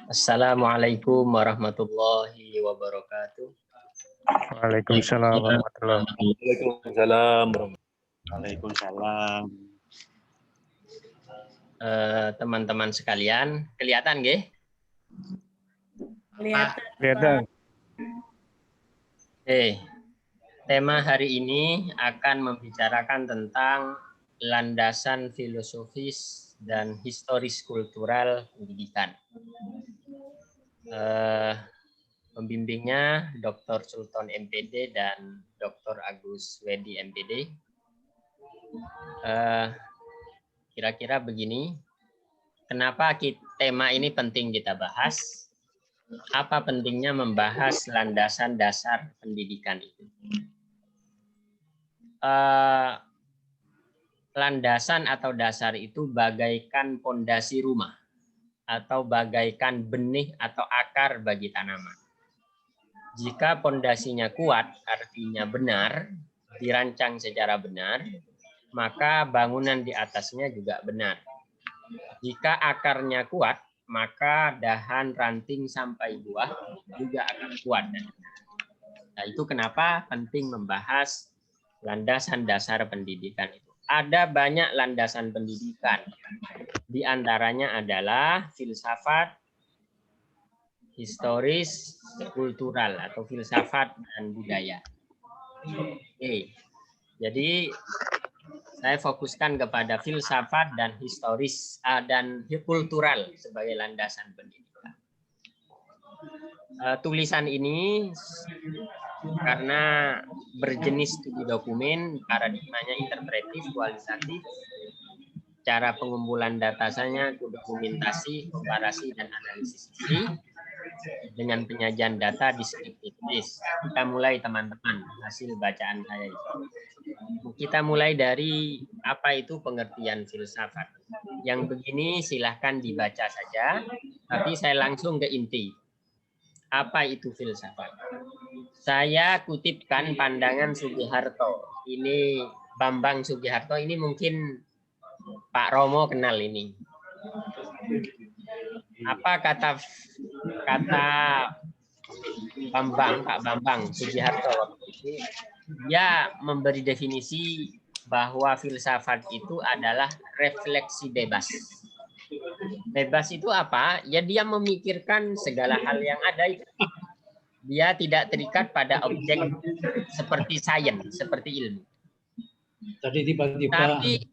Assalamualaikum warahmatullahi wabarakatuh. Waalaikumsalam warahmatullahi wabarakatuh. Waalaikumsalam. Waalaikumsalam. Teman-teman sekalian, kelihatan nggih? Kelihatan. Tema hari ini akan membicarakan tentang landasan filosofis dan historis kultural pendidikan. Pembimbingnya Dr. Sultan MPD dan Dr. Agus Wedi MPD. Kira-kira begini, kenapa tema ini penting kita bahas? Apa pentingnya membahas landasan dasar pendidikan itu? Landasan atau dasar itu bagaikan pondasi rumah atau bagaikan benih atau akar bagi tanaman. Jika pondasinya kuat, artinya benar, dirancang secara benar, maka bangunan di atasnya juga benar. Jika akarnya kuat, maka dahan, ranting, sampai buah juga akan kuat. Nah, itu kenapa penting membahas landasan dasar pendidikan itu. Ada banyak landasan pendidikan. Di antaranya adalah filsafat, historis, kultural, atau filsafat dan budaya. Oke. Jadi saya fokuskan kepada filsafat dan historis dan kultural sebagai landasan pendidikan. Tulisan ini karena berjenis studi dokumen, paradigmanya interpretif, kualitatif, cara pengumpulan datasanya, dokumentasi, komparasi, dan analisis isi, dengan penyajian data deskriptif. Kita mulai teman-teman, hasil bacaan saya itu. Kita mulai dari apa itu pengertian filsafat. Yang begini silahkan dibaca saja, tapi saya langsung ke inti. Apa itu filsafat? Saya kutipkan pandangan Sugiharto. Ini Bambang Sugiharto, ini mungkin Pak Romo kenal ini. Apa kata Pak Bambang Sugiharto? Dia memberi definisi bahwa filsafat itu adalah refleksi bebas. Bebas itu apa? Ya dia memikirkan segala hal yang ada itu. Dia tidak terikat pada objek seperti sains, seperti ilmu. Tadi tiba-tiba. Tapi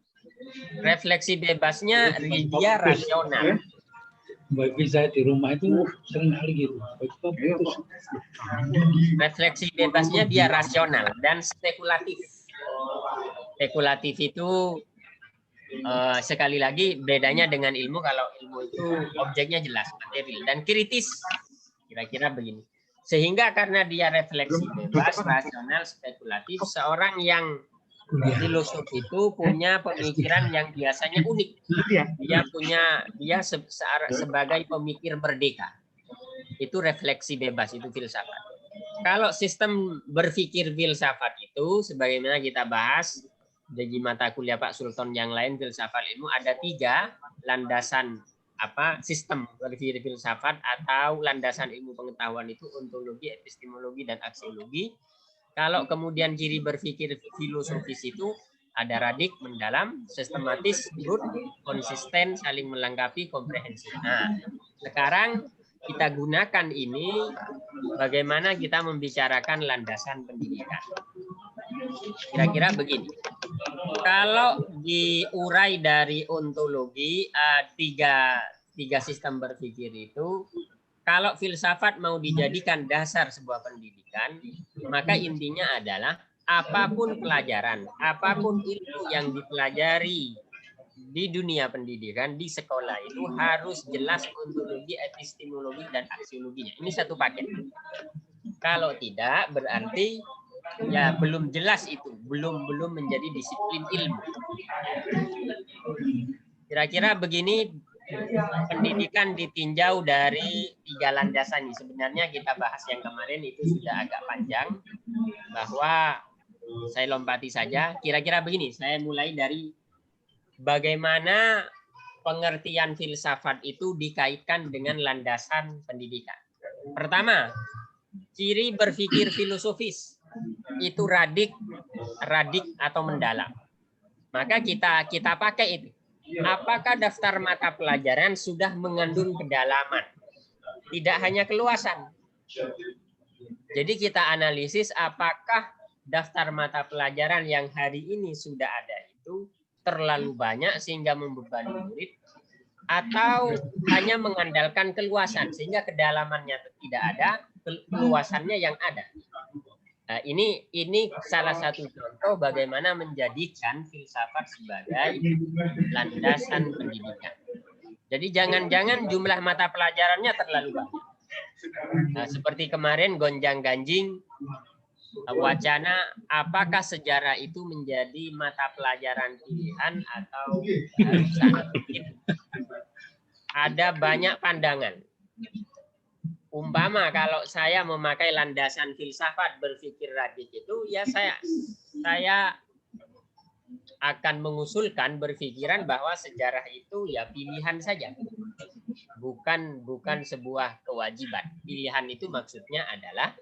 refleksi bebasnya dia rasional. Bagi saya di rumah itu sering kali gitu. Refleksi bebasnya dia rasional dan spekulatif. Spekulatif itu sekali lagi bedanya dengan ilmu. Kalau ilmu itu objeknya jelas, material, dan kritis. Kira-kira begini. Sehingga karena dia refleksi bebas, rasional, spekulatif, seorang yang filosof itu punya pemikiran yang biasanya unik. Dia sebagai pemikir merdeka. Itu refleksi bebas, itu filsafat. Kalau sistem berpikir filsafat itu, sebagaimana kita bahas di mata kuliah Pak Sultan yang lain, filsafat ilmu, ada 3 landasan sistem berpikir filsafat atau landasan ilmu pengetahuan itu ontologi, epistemologi, dan aksiologi. Kalau kemudian ciri berpikir filosofis itu ada radik, mendalam, sistematis, good, konsisten, saling melengkapi, komprehensif. Nah, sekarang kita gunakan ini bagaimana kita membicarakan landasan pendidikan. Kira-kira begini. Kalau diurai dari ontologi, tiga sistem berpikir itu, kalau filsafat mau dijadikan dasar sebuah pendidikan, maka intinya adalah apapun pelajaran, apapun ilmu yang dipelajari di dunia pendidikan, di sekolah itu harus jelas ontologi, epistemologi, dan aksiologinya. Ini satu paket. Kalau tidak, berarti ya belum jelas itu, belum menjadi disiplin ilmu. Kira-kira begini, pendidikan ditinjau dari 3 landasan ini. Sebenarnya kita bahas yang kemarin itu sudah agak panjang, bahwa saya lompati saja. Kira-kira begini, saya mulai dari bagaimana pengertian filsafat itu dikaitkan dengan landasan pendidikan. Pertama, ciri berpikir filosofis itu radik atau mendalam. Maka kita pakai itu. Apakah daftar mata pelajaran sudah mengandung kedalaman? Tidak hanya keluasan. Jadi kita analisis apakah daftar mata pelajaran yang hari ini sudah ada itu terlalu banyak sehingga membebani murid, atau hanya mengandalkan keluasan sehingga kedalamannya tidak ada, keluasannya yang ada. Nah, ini salah satu contoh bagaimana menjadikan filsafat sebagai landasan pendidikan. Jadi jangan-jangan jumlah mata pelajarannya terlalu banyak. Nah, seperti kemarin gonjang-ganjing wacana apakah sejarah itu menjadi mata pelajaran pilihan atau harusan. Ada banyak pandangan. Umpama kalau saya memakai landasan filsafat berpikir radik itu, ya saya akan mengusulkan berpikiran bahwa sejarah itu ya pilihan saja, bukan sebuah kewajiban. Pilihan itu maksudnya adalah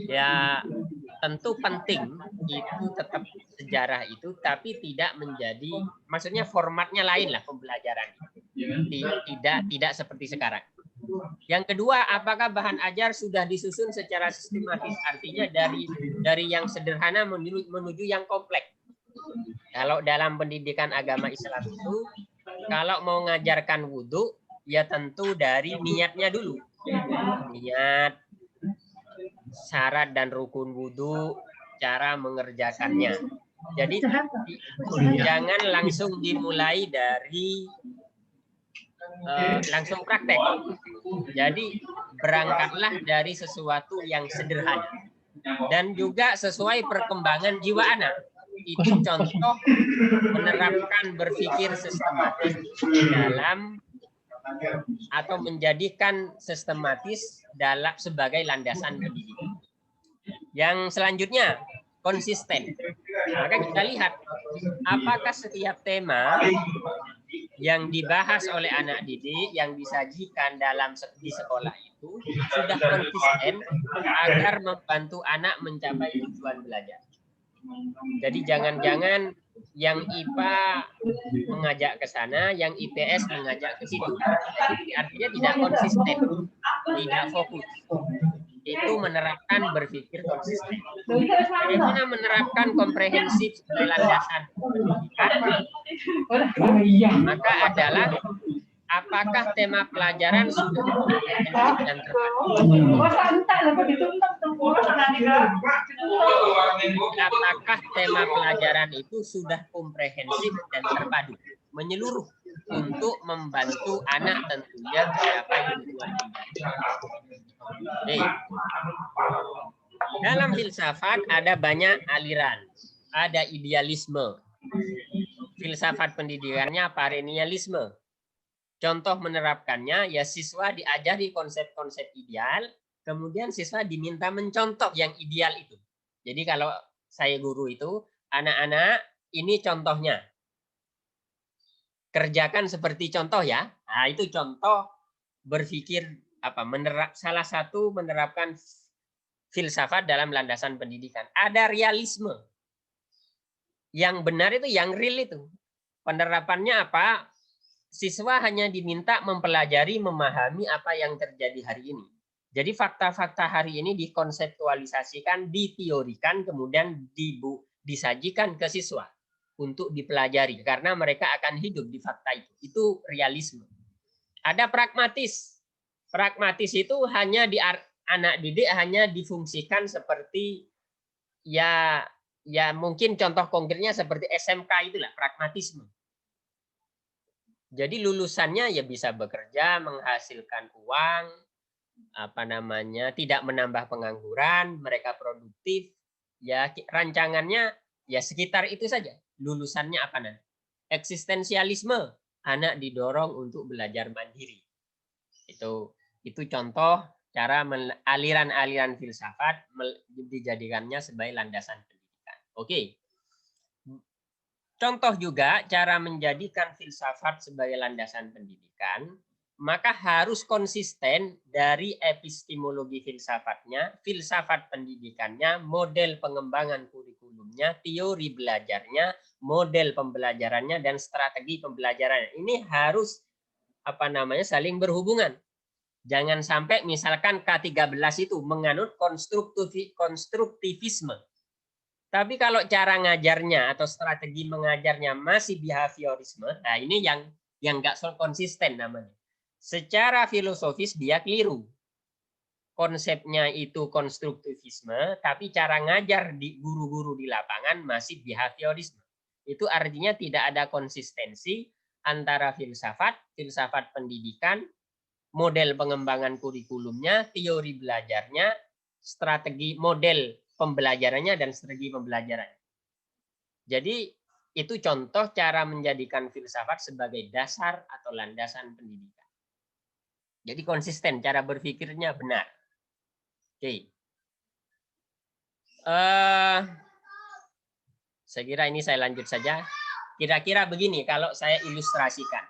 ya tentu penting itu tetap sejarah itu, tapi tidak menjadi, maksudnya formatnya lain lah pembelajaran. Tidak seperti sekarang. Yang kedua, apakah bahan ajar sudah disusun secara sistematis, artinya dari yang sederhana menuju yang kompleks. Kalau dalam pendidikan agama Islam itu, kalau mau ngajarkan wudhu, ya tentu dari niatnya dulu. Niat, syarat dan rukun wudhu, cara mengerjakannya. Jadi jangan langsung dimulai dari langsung praktek. Jadi berangkatlah dari sesuatu yang sederhana dan juga sesuai perkembangan jiwa anak. Itu contoh menerapkan berpikir sistematis dalam atau menjadikan sistematis dalam sebagai landasan pendidikan. Yang selanjutnya konsisten. Maka kita lihat apakah setiap tema yang dibahas oleh anak didik yang disajikan di sekolah itu sudah konsisten agar membantu anak mencapai tujuan belajar. Jadi jangan-jangan yang IPA mengajak ke sana, yang IPS mengajak ke situ. Artinya tidak konsisten, tidak fokus. Itu menerapkan berpikir konsisten. Bagaimana menerapkan komprehensif sebagai landasan pendidikan? Maka adalah apakah tema pelajaran sudah komprehensif dan terpadu? Apakah tema pelajaran itu sudah komprehensif dan terpadu, menyeluruh untuk membantu anak tentunya mencapai tujuan belajar. Dalam filsafat ada banyak aliran, ada idealisme. Filsafat pendidikannya perennialisme. Contoh menerapkannya ya siswa diajari konsep-konsep ideal, kemudian siswa diminta mencontoh yang ideal itu. Jadi kalau saya guru itu, anak-anak ini contohnya. Kerjakan seperti contoh ya. Nah, itu contoh berpikir salah satu menerapkan filsafat dalam landasan pendidikan. Ada realisme. Yang benar itu yang real itu. Penerapannya apa? Siswa hanya diminta mempelajari, memahami apa yang terjadi hari ini. Jadi fakta-fakta hari ini dikonseptualisasikan, diteorikan, kemudian disajikan ke siswa untuk dipelajari. Karena mereka akan hidup di fakta itu. Itu realisme. Ada pragmatis. Pragmatis itu hanya anak didik hanya difungsikan seperti ya mungkin contoh konkretnya seperti SMK itulah pragmatisme. Jadi lulusannya ya bisa bekerja, menghasilkan uang, tidak menambah pengangguran, mereka produktif, ya rancangannya ya sekitar itu saja. Lulusannya apa nanti? Eksistensialisme, anak didorong untuk belajar mandiri. Itu contoh cara aliran-aliran filsafat dijadikannya sebagai landasan pendidikan. Oke. Contoh juga cara menjadikan filsafat sebagai landasan pendidikan, maka harus konsisten dari epistemologi filsafatnya, filsafat pendidikannya, model pengembangan kurikulumnya, teori belajarnya, model pembelajarannya, dan strategi pembelajarannya. Ini harus saling berhubungan. Jangan sampai misalkan K13 itu menganut konstruktivisme. Tapi kalau cara ngajarnya atau strategi mengajarnya masih behaviorisme, nah ini yang nggak konsisten namanya. Secara filosofis dia keliru. Konsepnya itu konstruktivisme, tapi cara ngajar di guru-guru di lapangan masih behaviorisme. Itu artinya tidak ada konsistensi antara filsafat pendidikan, model pengembangan kurikulumnya, teori belajarnya, strategi model pembelajarannya, dan strategi pembelajarannya. Jadi itu contoh cara menjadikan filsafat sebagai dasar atau landasan pendidikan. Jadi konsisten, cara berpikirnya benar. Oke. Saya kira ini saya lanjut saja. Kira-kira begini kalau saya ilustrasikan.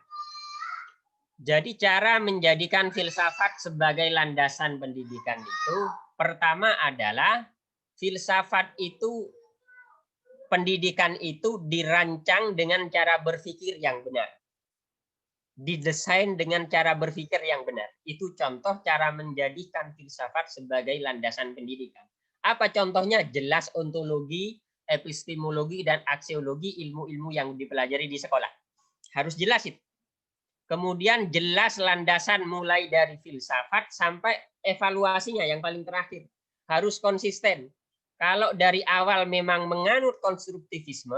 Jadi cara menjadikan filsafat sebagai landasan pendidikan itu, pertama adalah filsafat itu, pendidikan itu dirancang dengan cara berpikir yang benar. Didesain dengan cara berpikir yang benar. Itu contoh cara menjadikan filsafat sebagai landasan pendidikan. Apa contohnya? Jelas ontologi, epistemologi, dan aksiologi, ilmu-ilmu yang dipelajari di sekolah. Harus jelas itu. Kemudian jelas landasan mulai dari filsafat sampai evaluasinya yang paling terakhir. Harus konsisten. Kalau dari awal memang menganut konstruktivisme,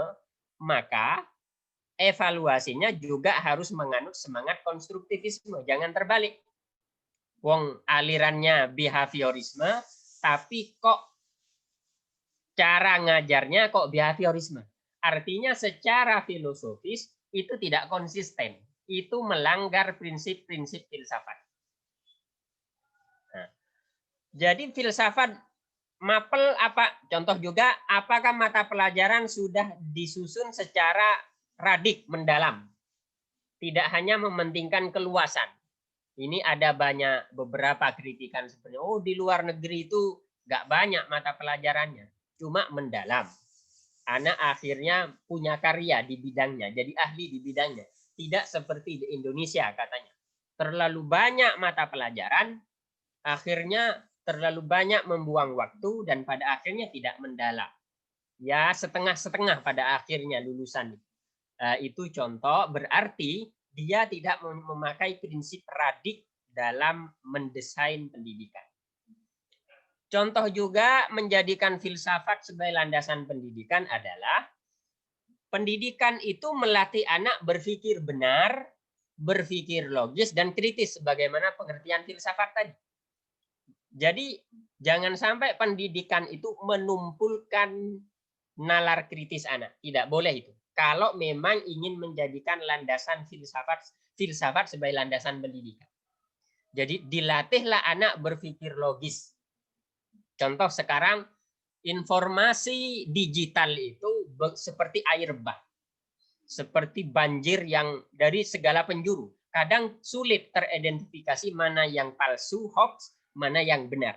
maka evaluasinya juga harus menganut semangat konstruktivisme. Jangan terbalik. Wong alirannya behaviorisme, tapi kok cara ngajarnya kok behaviorisme. Artinya secara filosofis itu tidak konsisten. Itu melanggar prinsip-prinsip filsafat. Nah, jadi filsafat mapel apa? Contoh juga, apakah mata pelajaran sudah disusun secara radik mendalam? Tidak hanya mementingkan keluasan. Ini ada beberapa kritikan sebenarnya. Oh, di luar negeri itu nggak banyak mata pelajarannya, cuma mendalam. Anak akhirnya punya karya di bidangnya, jadi ahli di bidangnya. Tidak seperti di Indonesia katanya. Terlalu banyak mata pelajaran, akhirnya terlalu banyak membuang waktu dan pada akhirnya tidak mendalam. Ya setengah-setengah pada akhirnya lulusan. Itu contoh berarti dia tidak memakai prinsip radik dalam mendesain pendidikan. Contoh juga menjadikan filsafat sebagai landasan pendidikan adalah pendidikan itu melatih anak berpikir benar, berpikir logis, dan kritis sebagaimana pengertian filsafat tadi. Jadi jangan sampai pendidikan itu menumpulkan nalar kritis anak. Tidak boleh itu. Kalau memang ingin menjadikan landasan filsafat sebagai landasan pendidikan. Jadi dilatihlah anak berpikir logis. Contoh sekarang informasi digital itu seperti air bah. Seperti banjir yang dari segala penjuru. Kadang sulit teridentifikasi mana yang palsu, hoax, mana yang benar.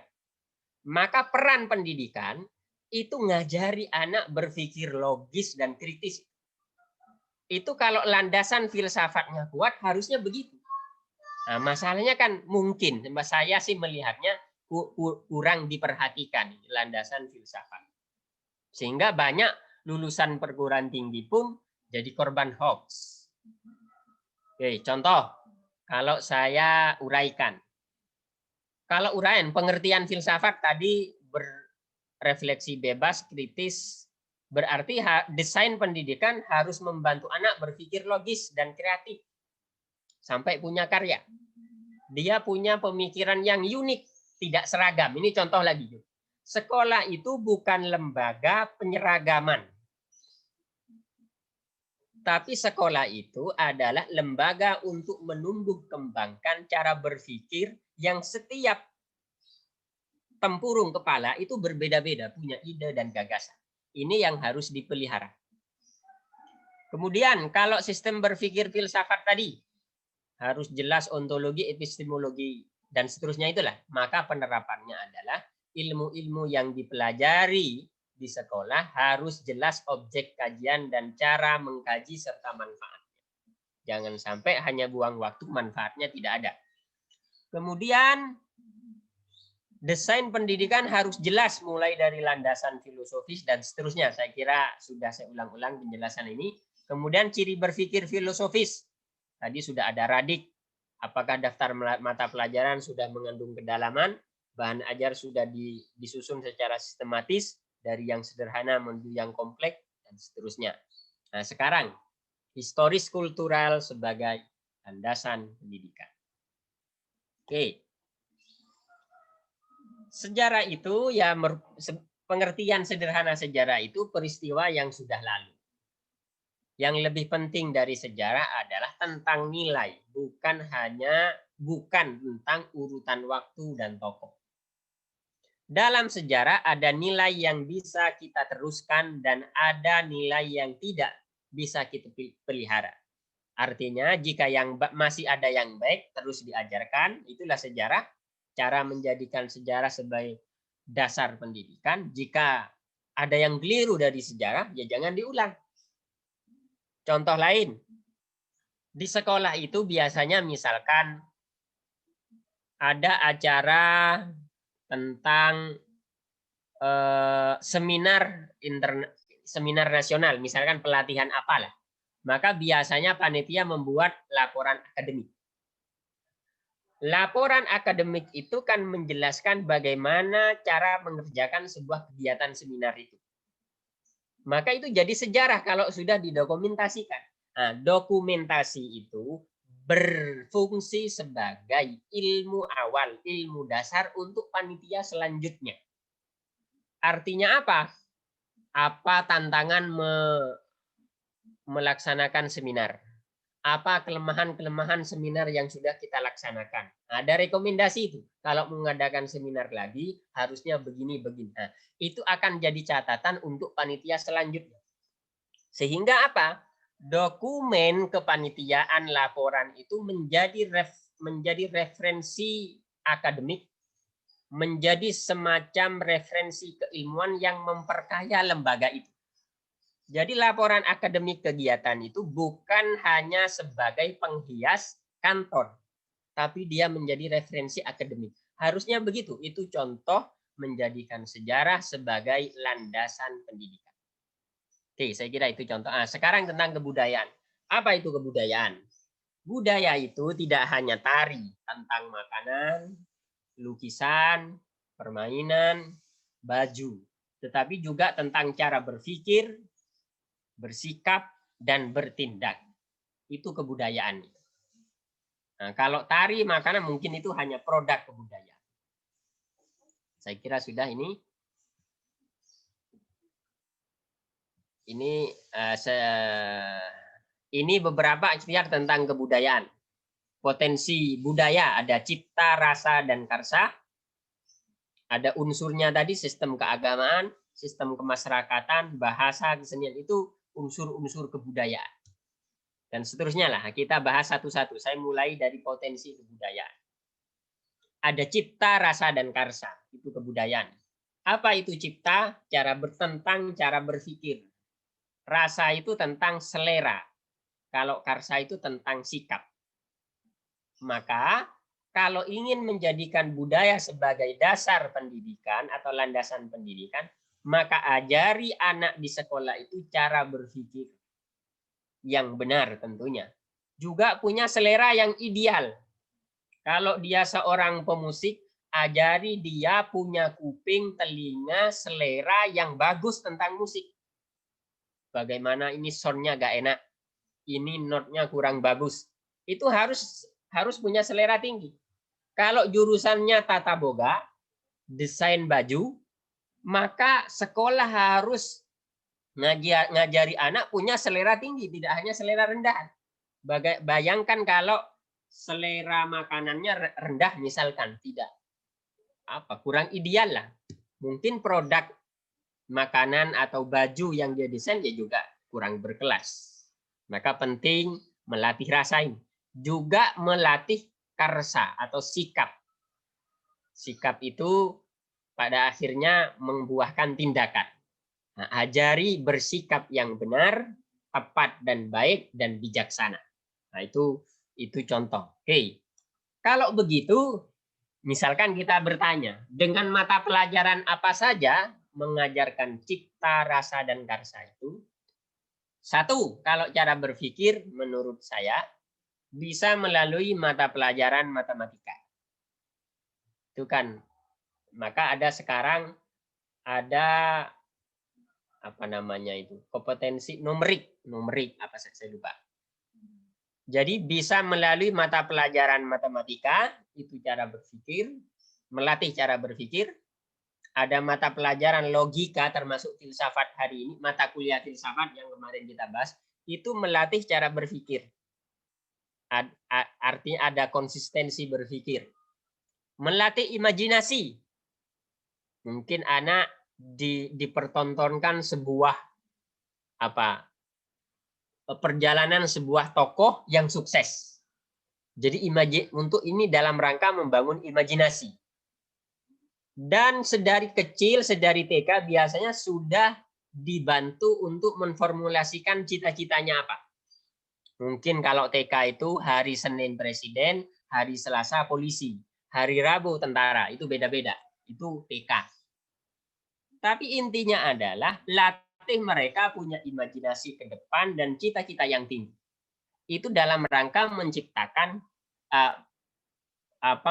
Maka peran pendidikan itu ngajari anak berpikir logis dan kritis. Itu kalau landasan filsafatnya kuat harusnya begitu. Nah, masalahnya kan mungkin saya sih melihatnya kurang diperhatikan landasan filsafat. Sehingga banyak lulusan perguruan tinggi pun jadi korban hoax. Oke, contoh kalau saya uraikan. Kalau uraian pengertian filsafat tadi berefleksi bebas, kritis, berarti desain pendidikan harus membantu anak berpikir logis dan kreatif sampai punya karya. Dia punya pemikiran yang unik, tidak seragam. Ini contoh lagi. Sekolah itu bukan lembaga penyeragaman. Tapi sekolah itu adalah lembaga untuk menumbuh kembangkan cara berpikir yang setiap tempurung kepala itu berbeda-beda, punya ide dan gagasan. Ini yang harus dipelihara. Kemudian kalau sistem berpikir filsafat tadi harus jelas ontologi, epistemologi, dan seterusnya itulah. Maka penerapannya adalah ilmu-ilmu yang dipelajari di sekolah harus jelas objek kajian dan cara mengkaji serta manfaatnya. Jangan sampai hanya buang waktu, manfaatnya tidak ada. Kemudian desain pendidikan harus jelas mulai dari landasan filosofis dan seterusnya. Saya kira sudah saya ulang-ulang penjelasan ini. Kemudian ciri berpikir filosofis. Tadi sudah ada radik. Apakah daftar mata pelajaran sudah mengandung kedalaman? Bahan ajar sudah disusun secara sistematis dari yang sederhana menuju yang kompleks dan seterusnya. Nah, sekarang historis kultural sebagai landasan pendidikan. Oke. Sejarah itu ya pengertian sederhana sejarah itu peristiwa yang sudah lalu. Yang lebih penting dari sejarah adalah tentang nilai, bukan tentang urutan waktu dan tokoh. Dalam sejarah ada nilai yang bisa kita teruskan dan ada nilai yang tidak bisa kita pelihara. Artinya jika yang masih ada yang baik terus diajarkan, itulah sejarah. Cara menjadikan sejarah sebagai dasar pendidikan. Jika ada yang keliru dari sejarah, ya jangan diulang. Contoh lain, di sekolah itu biasanya misalkan ada acara tentang seminar nasional, misalkan pelatihan apalah. Maka biasanya panitia membuat laporan akademik. Laporan akademik itu kan menjelaskan bagaimana cara mengerjakan sebuah kegiatan seminar itu. Maka itu jadi sejarah kalau sudah didokumentasikan. Nah, dokumentasi itu berfungsi sebagai ilmu awal, ilmu dasar untuk panitia selanjutnya. Artinya apa? Apa tantangan melaksanakan seminar? Apa kelemahan-kelemahan seminar yang sudah kita laksanakan? Ada rekomendasi itu. Kalau mengadakan seminar lagi, harusnya begini-begini. Nah, itu akan jadi catatan untuk panitia selanjutnya. Sehingga apa? Dokumen kepanitiaan laporan itu menjadi referensi akademik, menjadi semacam referensi keilmuan yang memperkaya lembaga itu. Jadi laporan akademik kegiatan itu bukan hanya sebagai penghias kantor, tapi dia menjadi referensi akademik. Harusnya begitu. Itu contoh menjadikan sejarah sebagai landasan pendidikan. Oke, saya kira itu contoh. Sekarang tentang kebudayaan. Apa itu kebudayaan? Budaya itu tidak hanya tari, tentang makanan, lukisan, permainan, baju, tetapi juga tentang cara berpikir, bersikap, dan bertindak. Itu kebudayaan. Nah, kalau tari, makanan mungkin itu hanya produk kebudayaan. Saya kira sudah ini. Ini beberapa ikhtiar tentang kebudayaan. Potensi budaya ada cipta, rasa, dan karsa. Ada unsurnya tadi, sistem keagamaan, sistem kemasyarakatan, bahasa, kesenian, itu unsur-unsur kebudayaan. Dan seterusnya lah, kita bahas satu-satu. Saya mulai dari potensi kebudayaan. Ada cipta, rasa, dan karsa. Itu kebudayaan. Apa itu cipta? Cara berpikir. Rasa itu tentang selera. Kalau karsa itu tentang sikap. Maka kalau ingin menjadikan budaya sebagai dasar pendidikan atau landasan pendidikan, maka ajari anak di sekolah itu cara berpikir yang benar tentunya. Juga punya selera yang ideal. Kalau dia seorang pemusik, ajari dia punya kuping, telinga, selera yang bagus tentang musik. Bagaimana ini soundnya gak enak, ini notnya kurang bagus. Itu harus punya selera tinggi. Kalau jurusannya tata boga, desain baju, maka sekolah harus ngajari anak punya selera tinggi, tidak hanya selera rendah. Bayangkan kalau selera makanannya rendah misalkan, tidak kurang ideal lah. Mungkin produk makanan atau baju yang dia desain dia juga kurang berkelas. Maka penting melatih rasa ini. Juga melatih karsa atau sikap. Sikap itu pada akhirnya membuahkan tindakan. Nah, ajari bersikap yang benar, tepat dan baik dan bijaksana. Nah, itu contoh. Oke. Kalau begitu, misalkan kita bertanya, dengan mata pelajaran apa saja mengajarkan cipta, rasa dan karsa itu? Satu, kalau cara berpikir menurut saya bisa melalui mata pelajaran matematika. Itu kan, maka ada sekarang ada apa namanya itu, kompetensi numerik apa saya lupa. Jadi bisa melalui mata pelajaran matematika, itu cara berpikir, melatih cara berpikir. Ada mata pelajaran logika termasuk filsafat hari ini, mata kuliah filsafat yang kemarin kita bahas, itu melatih cara berpikir. Artinya ada konsistensi berpikir. Melatih imajinasi. Mungkin anak dipertontonkan sebuah perjalanan sebuah tokoh yang sukses. Jadi untuk ini dalam rangka membangun imajinasi. Dan sedari kecil, sedari TK biasanya sudah dibantu untuk memformulasikan cita-citanya apa. Mungkin kalau TK itu hari Senin presiden, hari Selasa polisi, hari Rabu tentara, itu beda-beda. Itu TK. Tapi intinya adalah latih mereka punya imajinasi ke depan dan cita-cita yang tinggi. Itu dalam rangka menciptakan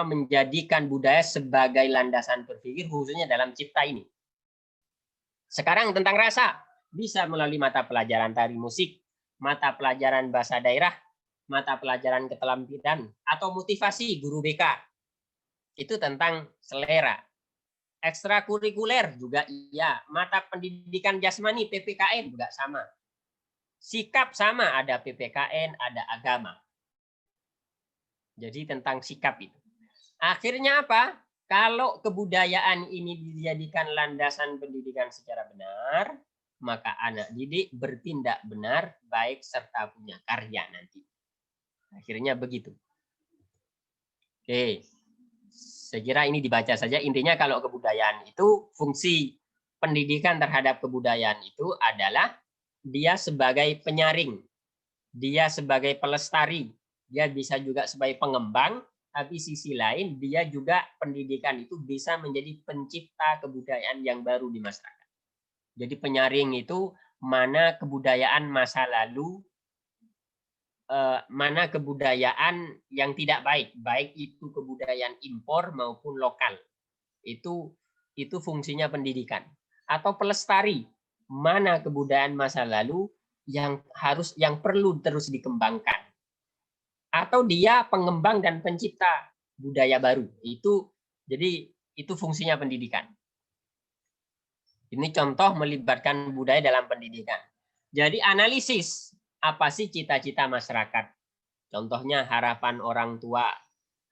menjadikan budaya sebagai landasan berpikir khususnya dalam cipta ini. Sekarang tentang rasa bisa melalui mata pelajaran tari musik, mata pelajaran bahasa daerah, mata pelajaran keterampilan atau motivasi guru BK. Itu tentang selera. Ekstrakurikuler juga iya, mata pendidikan jasmani PPKN juga sama. Sikap sama, ada PPKN, ada agama. Jadi tentang sikap itu. Akhirnya apa? Kalau kebudayaan ini dijadikan landasan pendidikan secara benar, maka anak didik bertindak benar, baik serta punya karya nanti. Akhirnya begitu. Oke, saya kira ini dibaca saja. Intinya kalau kebudayaan itu, fungsi pendidikan terhadap kebudayaan itu adalah dia sebagai penyaring, dia sebagai pelestari, dia bisa juga sebagai pengembang, tapi sisi lain dia juga pendidikan itu bisa menjadi pencipta kebudayaan yang baru di masyarakat. Jadi penyaring itu mana kebudayaan masa lalu, mana kebudayaan yang tidak baik, baik itu kebudayaan impor maupun lokal. Itu fungsinya pendidikan. Atau pelestari, mana kebudayaan masa lalu yang perlu terus dikembangkan. Atau dia pengembang dan pencipta budaya baru. Jadi itu fungsinya pendidikan. Ini contoh melibatkan budaya dalam pendidikan. Jadi analisis, apa sih cita-cita masyarakat? Contohnya harapan orang tua,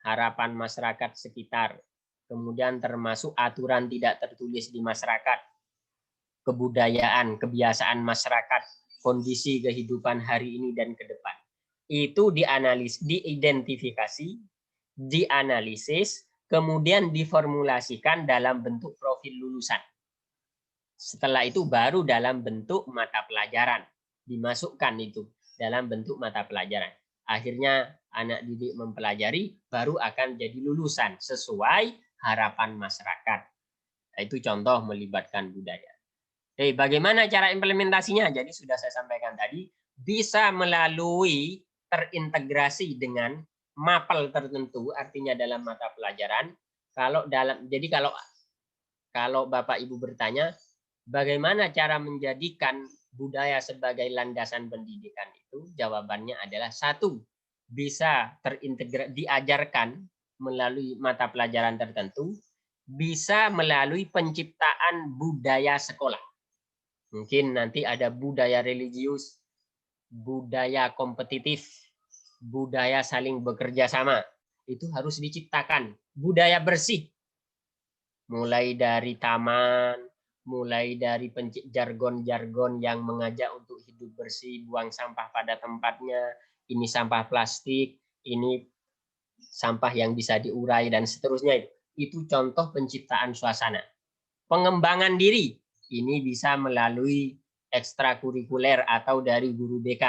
harapan masyarakat sekitar, kemudian termasuk aturan tidak tertulis di masyarakat, kebudayaan, kebiasaan masyarakat, kondisi kehidupan hari ini dan ke depan. Itu diidentifikasi, dianalisis, kemudian diformulasikan dalam bentuk profil lulusan. Setelah itu baru dalam bentuk mata pelajaran. Dimasukkan itu dalam bentuk mata pelajaran. Akhirnya anak didik mempelajari, baru akan jadi lulusan sesuai harapan masyarakat. Itu contoh melibatkan budaya. Bagaimana cara implementasinya? Jadi sudah saya sampaikan tadi, bisa melalui terintegrasi dengan mapel tertentu, artinya dalam mata pelajaran. Kalau Bapak Ibu bertanya, bagaimana cara menjadikan budaya sebagai landasan pendidikan itu? Jawabannya adalah satu, bisa terintegrasi, diajarkan melalui mata pelajaran tertentu, bisa melalui penciptaan budaya sekolah. Mungkin nanti ada budaya religius, budaya kompetitif, budaya saling bekerja sama. Itu harus diciptakan. Budaya bersih. Mulai dari taman, mulai dari jargon-jargon yang mengajak untuk hidup hidup bersih, buang sampah pada tempatnya, ini sampah plastik, ini sampah yang bisa diurai dan seterusnya. Itu contoh penciptaan suasana. Pengembangan diri ini bisa melalui ekstrakurikuler atau dari guru BK.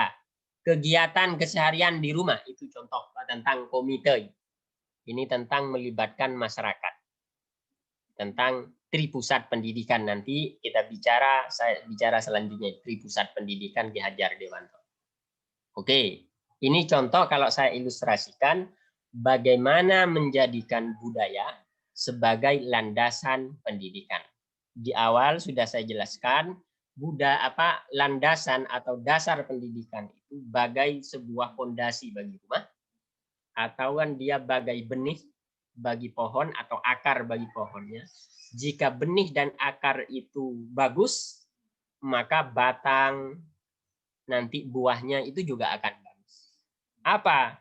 Kegiatan keseharian di rumah itu contoh tentang komite. Ini tentang melibatkan masyarakat. Tentang Tripusat Pendidikan, nanti kita bicara, saya bicara selanjutnya Tripusat Pendidikan Ki Hajar Dewanto. Oke, ini contoh kalau saya ilustrasikan bagaimana menjadikan budaya sebagai landasan pendidikan. Di awal sudah saya jelaskan landasan atau dasar pendidikan itu bagai sebuah fondasi bagi rumah, atau dia bagai benih bagi pohon atau akar bagi pohonnya. Jika benih dan akar itu bagus, maka batang nanti buahnya itu juga akan bagus. Apa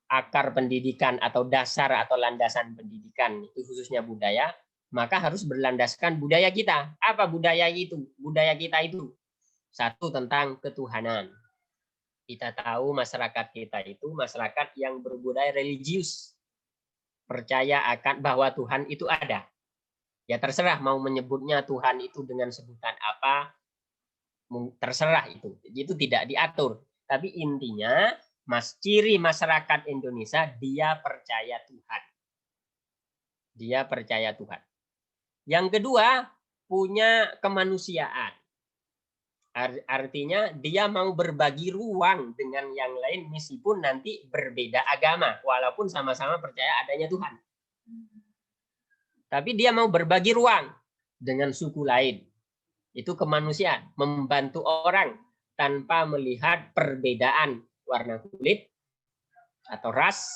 akar pendidikan atau dasar atau landasan pendidikan itu khususnya budaya? Maka harus berlandaskan budaya kita. Apa budaya itu? Budaya kita itu satu tentang ketuhanan. Kita tahu masyarakat kita itu masyarakat yang berbudaya religius. Percaya akan bahwa Tuhan itu ada. Ya terserah mau menyebutnya Tuhan itu dengan sebutan apa, terserah itu. Itu tidak diatur. Tapi intinya ciri masyarakat Indonesia dia percaya Tuhan. Dia percaya Tuhan. Yang kedua, punya kemanusiaan. Artinya dia mau berbagi ruang dengan yang lain meskipun nanti berbeda agama, walaupun sama-sama percaya adanya Tuhan. Tapi dia mau berbagi ruang dengan suku lain. Itu kemanusiaan, membantu orang tanpa melihat perbedaan warna kulit atau ras,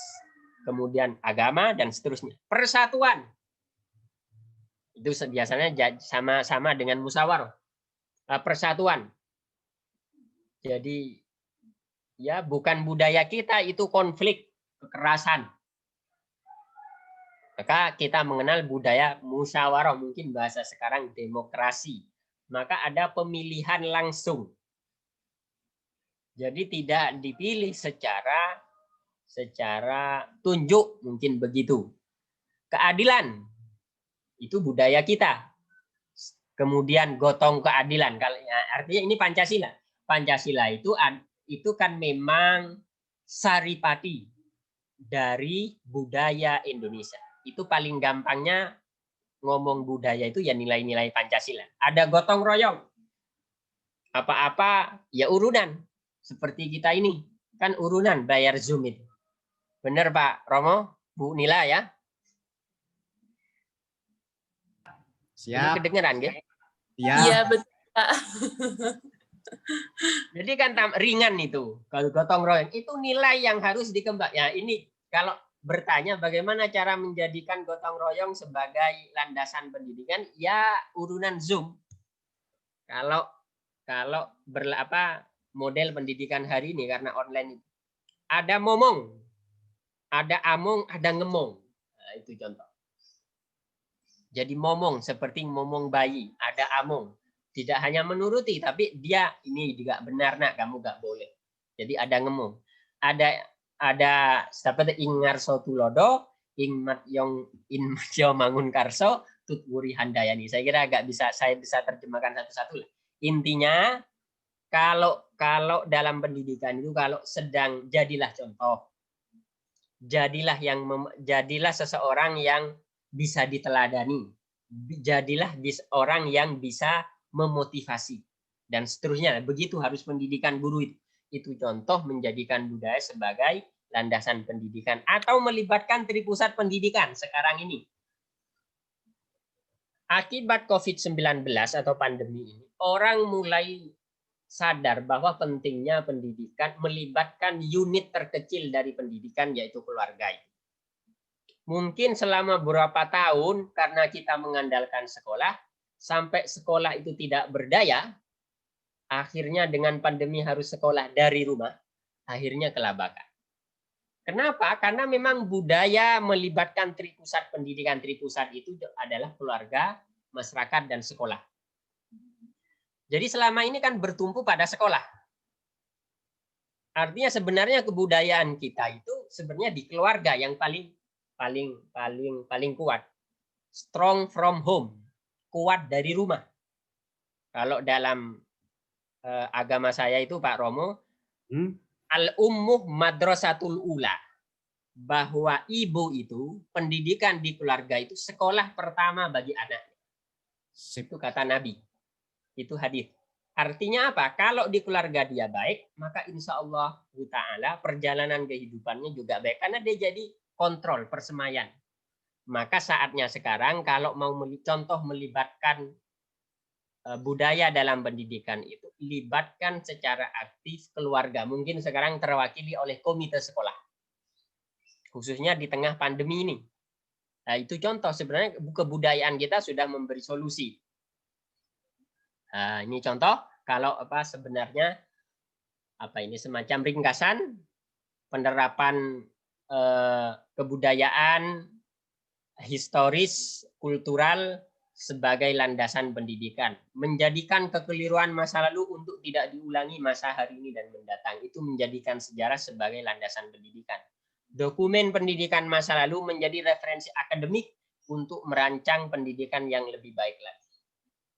kemudian agama dan seterusnya. Persatuan. Itu biasanya sama-sama dengan musyawarah. Persatuan. Jadi ya bukan budaya kita itu konflik, kekerasan. Maka kita mengenal budaya musyawarah, mungkin bahasa sekarang demokrasi. Maka ada pemilihan langsung. Jadi tidak dipilih secara tunjuk, mungkin begitu. Keadilan itu budaya kita. Kemudian gotong keadilan. Artinya ini Pancasila. Pancasila itu kan memang saripati dari budaya Indonesia. Itu paling gampangnya ngomong budaya itu ya nilai-nilai Pancasila. Ada gotong royong. Apa-apa ya urunan. Seperti kita ini. Kan urunan bayar Zoom itu. Benar Pak Romo? Bu Nila ya? Siap. Ini kedengeran ya? Iya betul. Jadi kan ringan itu. Kalau gotong royong itu nilai yang harus dikembangkan. Ya ini kalau bertanya bagaimana cara menjadikan gotong royong sebagai landasan pendidikan, ya urunan Zoom. Kalau model pendidikan hari ini karena online itu ada momong, ada among, ada ngemong. Nah, itu contoh. Jadi momong seperti ngomong bayi, ada among. Tidak hanya menuruti, tapi dia ini juga benar nak, kamu gak boleh. Jadi ada ngemong. Ada seperti ingarso tulodo, ingmat yong inmatyo mangun karso, tutwuri handayani. Saya kira saya bisa terjemahkan satu-satu. Intinya kalau dalam pendidikan itu kalau sedang jadilah contoh. Jadilah seseorang yang bisa diteladani. Jadilah orang yang bisa memotivasi dan seterusnya. Begitu harus pendidikan guru itu. Itu contoh menjadikan budaya sebagai landasan pendidikan atau melibatkan Tripusat Pendidikan sekarang ini. Akibat COVID-19 atau pandemi ini, orang mulai sadar bahwa pentingnya pendidikan melibatkan unit terkecil dari pendidikan yaitu keluarga. Mungkin selama beberapa tahun karena kita mengandalkan sekolah, sampai sekolah itu tidak berdaya, akhirnya dengan pandemi harus sekolah dari rumah, akhirnya kelabakan. Kenapa? Karena memang budaya melibatkan Tripusat Pendidikan. Tripusat itu adalah keluarga, masyarakat, dan sekolah. Jadi selama ini kan bertumpu pada sekolah. Artinya sebenarnya kebudayaan kita itu sebenarnya di keluarga yang paling kuat. Strong from home, kuat dari rumah. Kalau dalam agama saya itu Pak Romo, al-ummuh madrasatul ula, bahwa ibu itu pendidikan di keluarga itu sekolah pertama bagi anak. Itu kata Nabi. Itu hadis. Artinya apa? Kalau di keluarga dia baik, maka insya Allah Ta'ala perjalanan kehidupannya juga baik. Karena dia jadi kontrol persemaian. Maka saatnya sekarang kalau mau contoh melibatkan budaya dalam pendidikan itu, libatkan secara aktif keluarga. Mungkin sekarang terwakili oleh komite sekolah. Khususnya di tengah pandemi ini. Nah, itu contoh sebenarnya kebudayaan kita sudah memberi solusi. Nah, ini contoh kalau sebenarnya ini semacam ringkasan penerapan kebudayaan historis kultural sebagai landasan pendidikan, menjadikan kekeliruan masa lalu untuk tidak diulangi masa hari ini dan mendatang, itu menjadikan sejarah sebagai landasan pendidikan. Dokumen pendidikan masa lalu menjadi referensi akademik untuk merancang pendidikan yang lebih baik lagi.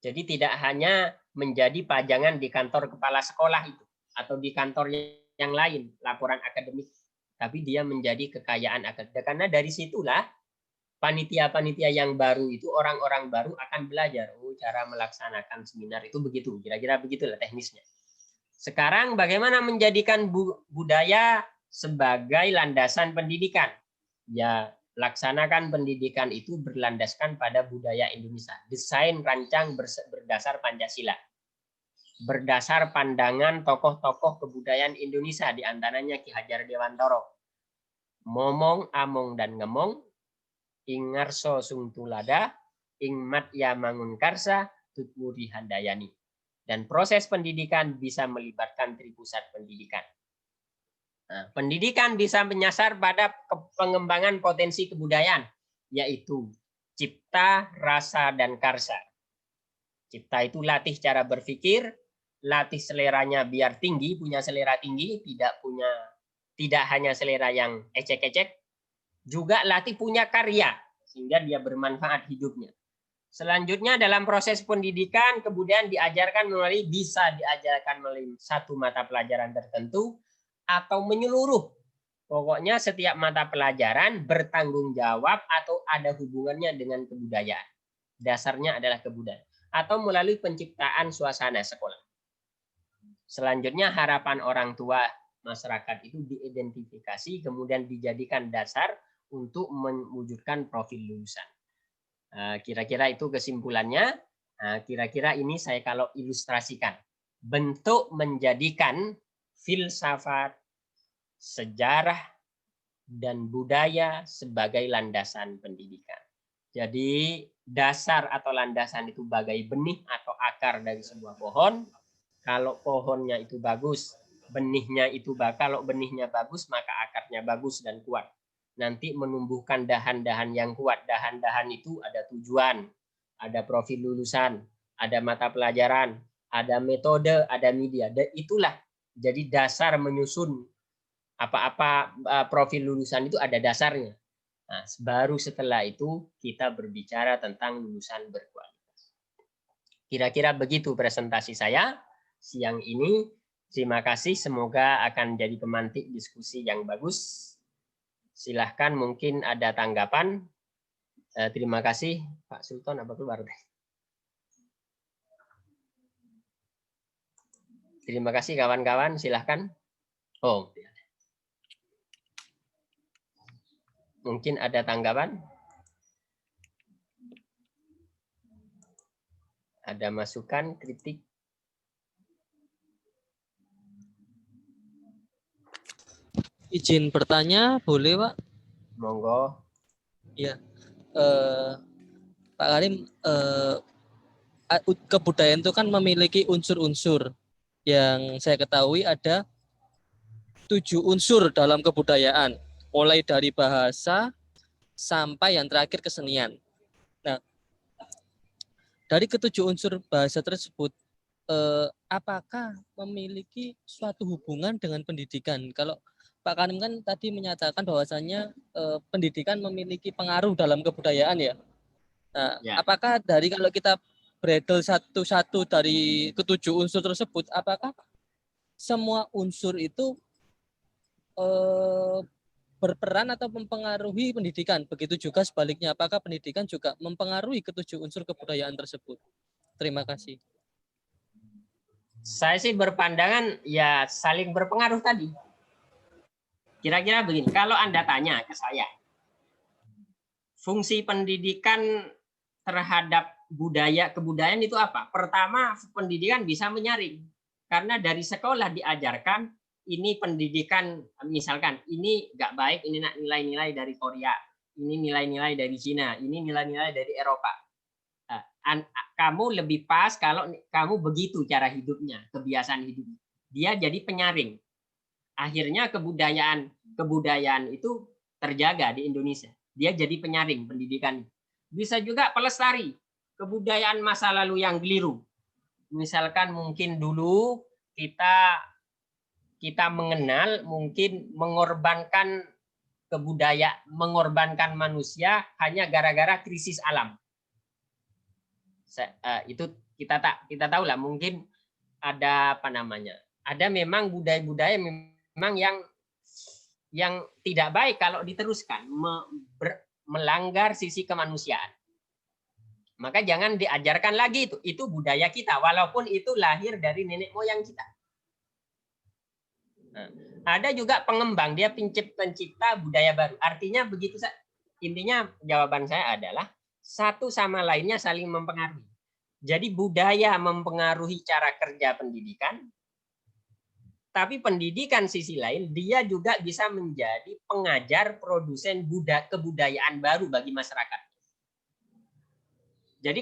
Jadi tidak hanya menjadi pajangan di kantor kepala sekolah itu atau di kantor yang lain laporan akademik, tapi dia menjadi kekayaan akademik. Karena dari situlah panitia-panitia yang baru itu, orang-orang baru akan belajar cara melaksanakan seminar itu begitu, kira-kira begitulah teknisnya. Sekarang bagaimana menjadikan budaya sebagai landasan pendidikan? Ya, laksanakan pendidikan itu berlandaskan pada budaya Indonesia. Desain rancang berdasar Pancasila. Berdasar pandangan tokoh-tokoh kebudayaan Indonesia, diantaranya Ki Hajar Dewantara. Momong, among, dan ngemong, ing ngarso sung tulada, ing matya mangun karsa, tutwuri handayani. Dan proses pendidikan bisa melibatkan tripusat pendidikan. Nah, pendidikan bisa menyasar pada pengembangan potensi kebudayaan, yaitu cipta, rasa, dan karsa. Cipta itu latih cara berpikir, latih seleranya biar tinggi, punya selera tinggi, tidak hanya selera yang ecek-ecek, juga latih punya karya, sehingga dia bermanfaat hidupnya. Selanjutnya dalam proses pendidikan, kebudayaan bisa diajarkan melalui satu mata pelajaran tertentu, atau menyeluruh. Pokoknya setiap mata pelajaran bertanggung jawab atau ada hubungannya dengan kebudayaan. Dasarnya adalah kebudayaan. Atau melalui penciptaan suasana sekolah. Selanjutnya harapan orang tua masyarakat itu diidentifikasi, kemudian dijadikan dasar untuk mewujudkan profil lulusan. Kira-kira itu kesimpulannya. Kira-kira ini saya kalau ilustrasikan. Bentuk menjadikan filsafat, sejarah, dan budaya sebagai landasan pendidikan. Jadi dasar atau landasan itu bagai benih atau akar dari sebuah pohon. Kalau pohonnya itu bagus, benihnya itu kalau benihnya bagus, maka akarnya bagus dan kuat. Nanti menumbuhkan dahan-dahan yang kuat. Dahan-dahan itu ada tujuan, ada profil lulusan, ada mata pelajaran, ada metode, ada media. Dan itulah jadi dasar menyusun apa-apa profil lulusan itu ada dasarnya. Nah, baru setelah itu kita berbicara tentang lulusan berkualitas. Kira-kira begitu presentasi saya siang ini. Terima kasih, semoga akan jadi pemantik diskusi yang bagus. Silahkan mungkin ada tanggapan. Terima kasih Pak Sultan, apa keluar? Terima kasih kawan-kawan, silahkan. Mungkin ada tanggapan? Ada masukan, kritik? Izin bertanya, boleh Pak? Monggo. Ya, Pak Karim, kebudayaan itu kan memiliki unsur-unsur. Yang saya ketahui ada 7 unsur dalam kebudayaan, mulai dari bahasa sampai yang terakhir kesenian. Nah, dari ke-7 unsur bahasa tersebut, apakah memiliki suatu hubungan dengan pendidikan? Kalau Pak Kanim kan tadi menyatakan bahwasannya pendidikan memiliki pengaruh dalam kebudayaan ya. Nah, Ya. apakah dari kalau kita beredel satu-satu dari ketujuh unsur tersebut, apakah semua unsur itu berperan atau mempengaruhi pendidikan? Begitu juga sebaliknya, apakah pendidikan juga mempengaruhi ketujuh unsur kebudayaan tersebut? Terima kasih. Saya sih berpandangan ya saling berpengaruh tadi. Kira-kira begini, kalau Anda tanya ke saya, fungsi pendidikan terhadap kebudayaan itu apa? Pertama, pendidikan bisa menyaring. Karena dari sekolah diajarkan, ini pendidikan, misalkan, ini nggak baik, ini nilai-nilai dari Korea, ini nilai-nilai dari Cina, ini nilai-nilai dari Eropa. Kamu lebih pas kalau kamu begitu cara hidupnya, kebiasaan hidupnya. Dia jadi penyaring. Akhirnya kebudayaan itu terjaga di Indonesia. Dia jadi penyaring pendidikan. Bisa juga pelestari kebudayaan masa lalu yang keliru. Misalkan mungkin dulu kita mengenal mungkin mengorbankan mengorbankan manusia hanya gara-gara krisis alam. Itu kita tahu lah, mungkin ada apa namanya, ada memang budaya-budaya memang yang tidak baik kalau diteruskan, melanggar sisi kemanusiaan. Maka jangan diajarkan lagi itu budaya kita, walaupun itu lahir dari nenek moyang kita. Nah, ada juga pengembang, dia pencipta budaya baru. Artinya begitu. Intinya jawaban saya adalah satu sama lainnya saling mempengaruhi. Jadi budaya mempengaruhi cara kerja pendidikan, tapi pendidikan sisi lain dia juga bisa menjadi pengajar produsen kebudayaan baru bagi masyarakat. Jadi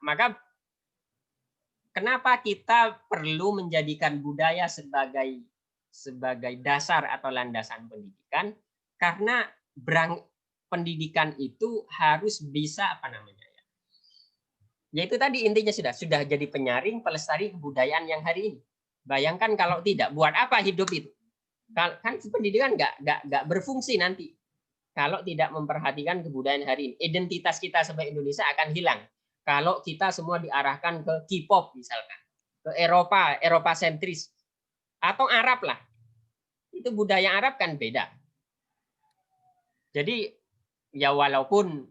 maka kenapa kita perlu menjadikan budaya sebagai dasar atau landasan pendidikan? Karena pendidikan itu harus bisa apa namanya ya? Yaitu tadi intinya sudah jadi penyaring pelestari kebudayaan yang hari ini. Bayangkan kalau tidak, buat apa hidup itu? Kan pendidikan nggak berfungsi nanti kalau tidak memperhatikan kebudayaan hari ini. Identitas kita sebagai Indonesia akan hilang kalau kita semua diarahkan ke K-pop misalkan, ke Eropa sentris atau Arab lah. Itu budaya Arab kan beda. Jadi ya walaupun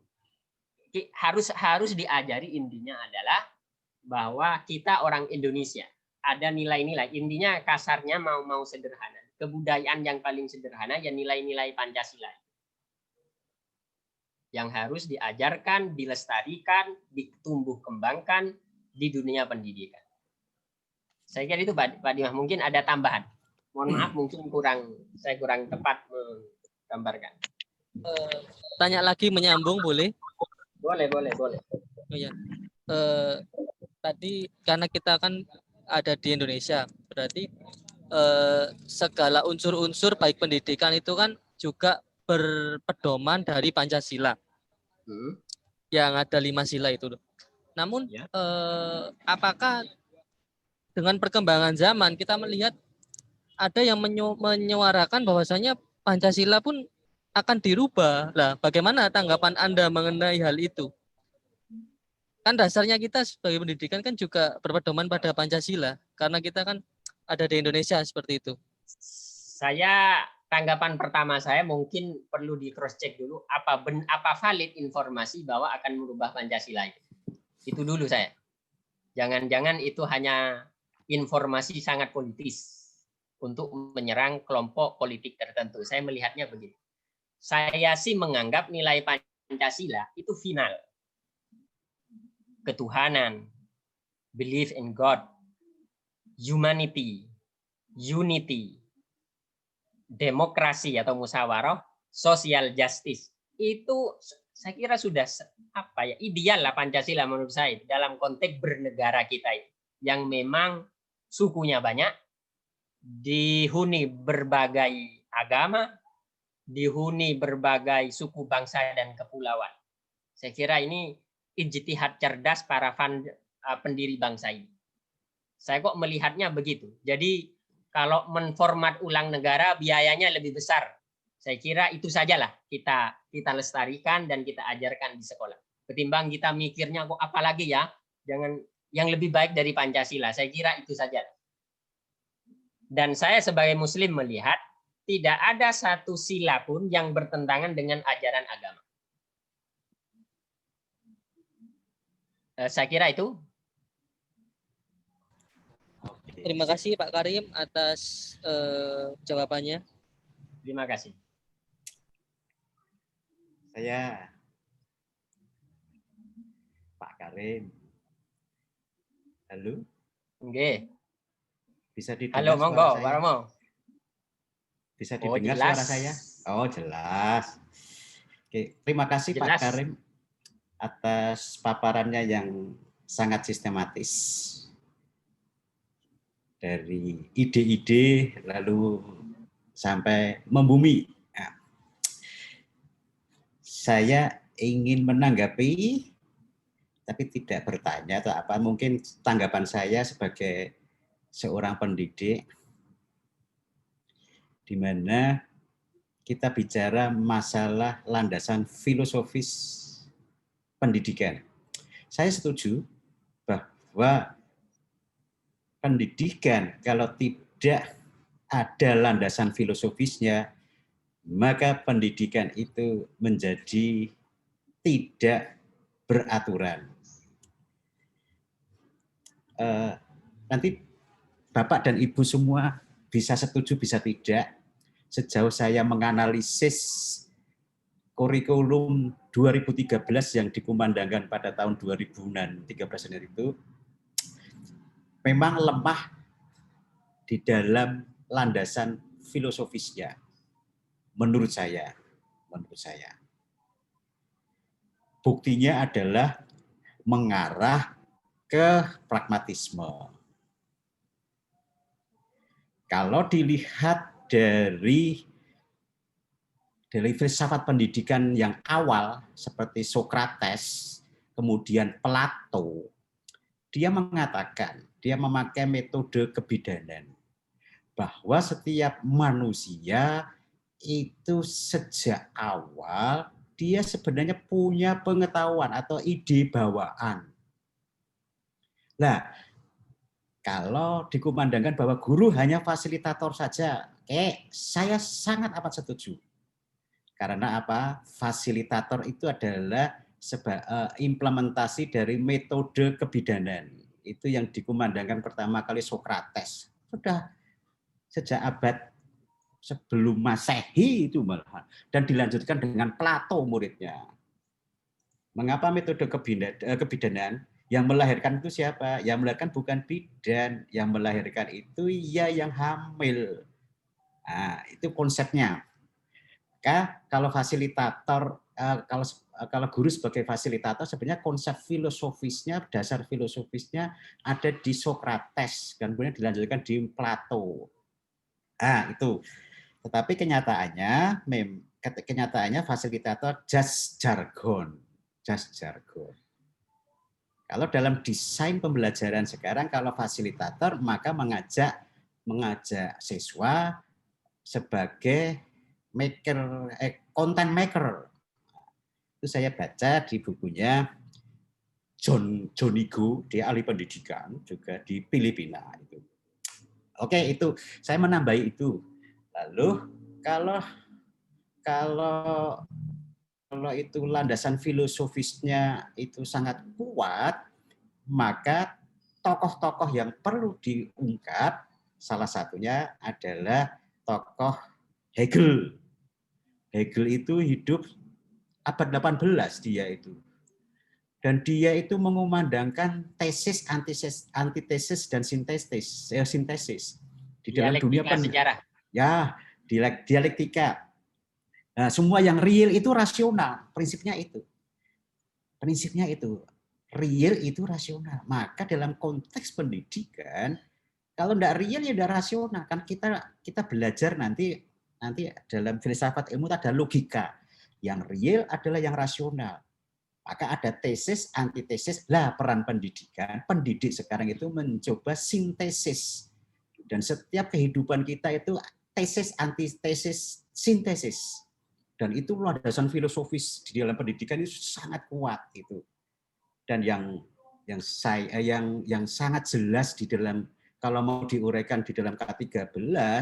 harus diajari, intinya adalah bahwa kita orang Indonesia ada nilai-nilai, intinya kasarnya mau sederhana. Kebudayaan yang paling sederhana ya nilai-nilai Pancasila yang harus diajarkan, dilestarikan, ditumbuh kembangkan di dunia pendidikan. Saya kira itu Pak Dimas, mungkin ada tambahan. Mohon maaf mungkin saya kurang tepat menggambarkan. Tanya lagi menyambung boleh? Boleh. Oh, ya. Tadi karena kita kan ada di Indonesia, berarti segala unsur-unsur baik pendidikan itu kan juga berpedoman dari Pancasila. Yang ada 5 sila itu. Namun ya. Apakah dengan perkembangan zaman kita melihat ada yang menyuarakan bahwasanya Pancasila pun akan dirubah. Lah, bagaimana tanggapan Anda mengenai hal itu? Kan dasarnya kita sebagai pendidikan kan juga berpedoman pada Pancasila, karena kita kan ada di Indonesia seperti itu. Tanggapan pertama saya mungkin perlu di cross check dulu apa valid informasi bahwa akan merubah Pancasila itu. Itu dulu saya. Jangan-jangan itu hanya informasi sangat politis untuk menyerang kelompok politik tertentu. Saya melihatnya begini. Saya sih menganggap nilai Pancasila itu final. Ketuhanan, belief in God, humanity, unity, demokrasi atau musyawarah, social justice. Itu saya kira sudah ideal lah Pancasila menurut saya dalam konteks bernegara kita ini, yang memang sukunya banyak, dihuni berbagai agama, dihuni berbagai suku bangsa dan kepulauan. Saya kira ini ijtihad cerdas para pendiri bangsa ini. Saya kok melihatnya begitu. Jadi kalau menformat ulang negara biayanya lebih besar. Saya kira itu sajalah kita lestarikan dan kita ajarkan di sekolah. Ketimbang kita mikirnya kok apalagi ya, jangan yang lebih baik dari Pancasila. Saya kira itu saja. Dan saya sebagai Muslim melihat tidak ada satu sila pun yang bertentangan dengan ajaran agama. Saya kira itu. Terima kasih Pak Karim atas jawabannya. Terima kasih. Saya Pak Karim. Halo? Oke. Bisa didengar Halo, monggo, suara Pak saya? Romo. Bisa Oh, didengar jelas. suara saya? Oh, jelas. Oke, terima kasih Jelas. Pak Karim atas paparannya yang sangat sistematis. Dari ide-ide lalu sampai membumi. Nah, saya ingin menanggapi tapi tidak bertanya atau apa, mungkin tanggapan saya sebagai seorang pendidik di mana kita bicara masalah landasan filosofis pendidikan. Saya setuju bahwa pendidikan kalau tidak ada landasan filosofisnya, maka pendidikan itu menjadi tidak beraturan. Nanti Bapak dan Ibu semua bisa setuju, bisa tidak. Sejauh saya menganalisis kurikulum 2013 yang dikumandangkan pada tahun 2013 itu, memang lemah di dalam landasan filosofisnya, menurut saya. Buktinya adalah mengarah ke pragmatisme. Kalau dilihat dari filsafat pendidikan yang awal seperti Sokrates, kemudian Plato, dia mengatakan, dia memakai metode kebidanan bahwa setiap manusia itu sejak awal dia sebenarnya punya pengetahuan atau ide bawaan. Nah, kalau dikumandangkan bahwa guru hanya fasilitator saja, saya sangat amat setuju. Karena apa? Fasilitator itu adalah implementasi dari metode kebidanan. Itu yang dikumandangkan pertama kali Sokrates. Sudah sejak abad sebelum Masehi itu malahan. Dan dilanjutkan dengan Plato muridnya. Mengapa metode kebidanan? Yang melahirkan itu siapa? Yang melahirkan bukan bidan, yang melahirkan itu ya yang hamil. Nah, itu konsepnya. Kalau fasilitator, kalau guru sebagai fasilitator, sebenarnya konsep filosofisnya, dasar filosofisnya ada di Sokrates, dan kemudian dilanjutkan di Plato. Nah, itu. Tetapi kenyataannya fasilitator just jargon. Kalau dalam desain pembelajaran sekarang, kalau fasilitator maka mengajak siswa sebagai content maker. Itu saya baca di bukunya Johnny Go, dia ahli pendidikan juga di Filipina itu. Oke, itu saya menambahi itu. Lalu kalau itu landasan filosofisnya itu sangat kuat, maka tokoh-tokoh yang perlu diungkap salah satunya adalah tokoh Hegel. Hegel itu hidup abad 18 dia itu. Dan dia itu mengumandangkan tesis, antitesis dan sintesis di dalam dunia sejarah. Ya, dialektika. Nah, semua yang real itu rasional, prinsipnya itu. Real itu rasional. Maka dalam konteks pendidikan, kalau tidak real ya tidak rasional. Kan kita belajar nanti dalam filsafat ilmu ada logika. Yang real adalah yang rasional. Maka ada tesis, antitesis. Lah peran pendidikan, pendidik sekarang itu mencoba sintesis. Dan setiap kehidupan kita itu tesis, antitesis, sintesis. Dan itu landasan filosofis di dalam pendidikan itu sangat kuat itu. Dan yang sangat jelas di dalam, kalau mau diuraikan di dalam K13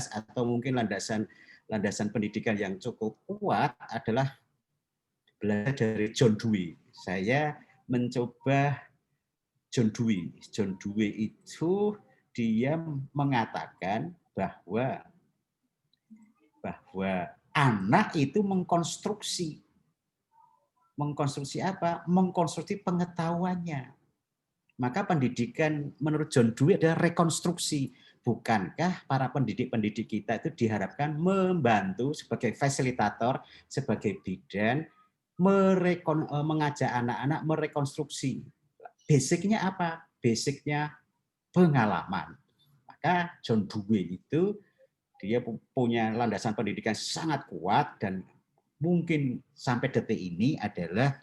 atau mungkin landasan pendidikan yang cukup kuat adalah belajar dari John Dewey. Saya mencoba John Dewey. John Dewey itu dia mengatakan bahwa anak itu mengkonstruksi apa? Mengkonstruksi pengetahuannya. Maka pendidikan menurut John Dewey adalah rekonstruksi. Bukankah para pendidik-pendidik kita itu diharapkan membantu sebagai fasilitator, sebagai bidan, mengajak anak-anak merekonstruksi. Basicnya apa? Basicnya pengalaman. Maka John Dewey itu dia punya landasan pendidikan sangat kuat dan mungkin sampai detik ini adalah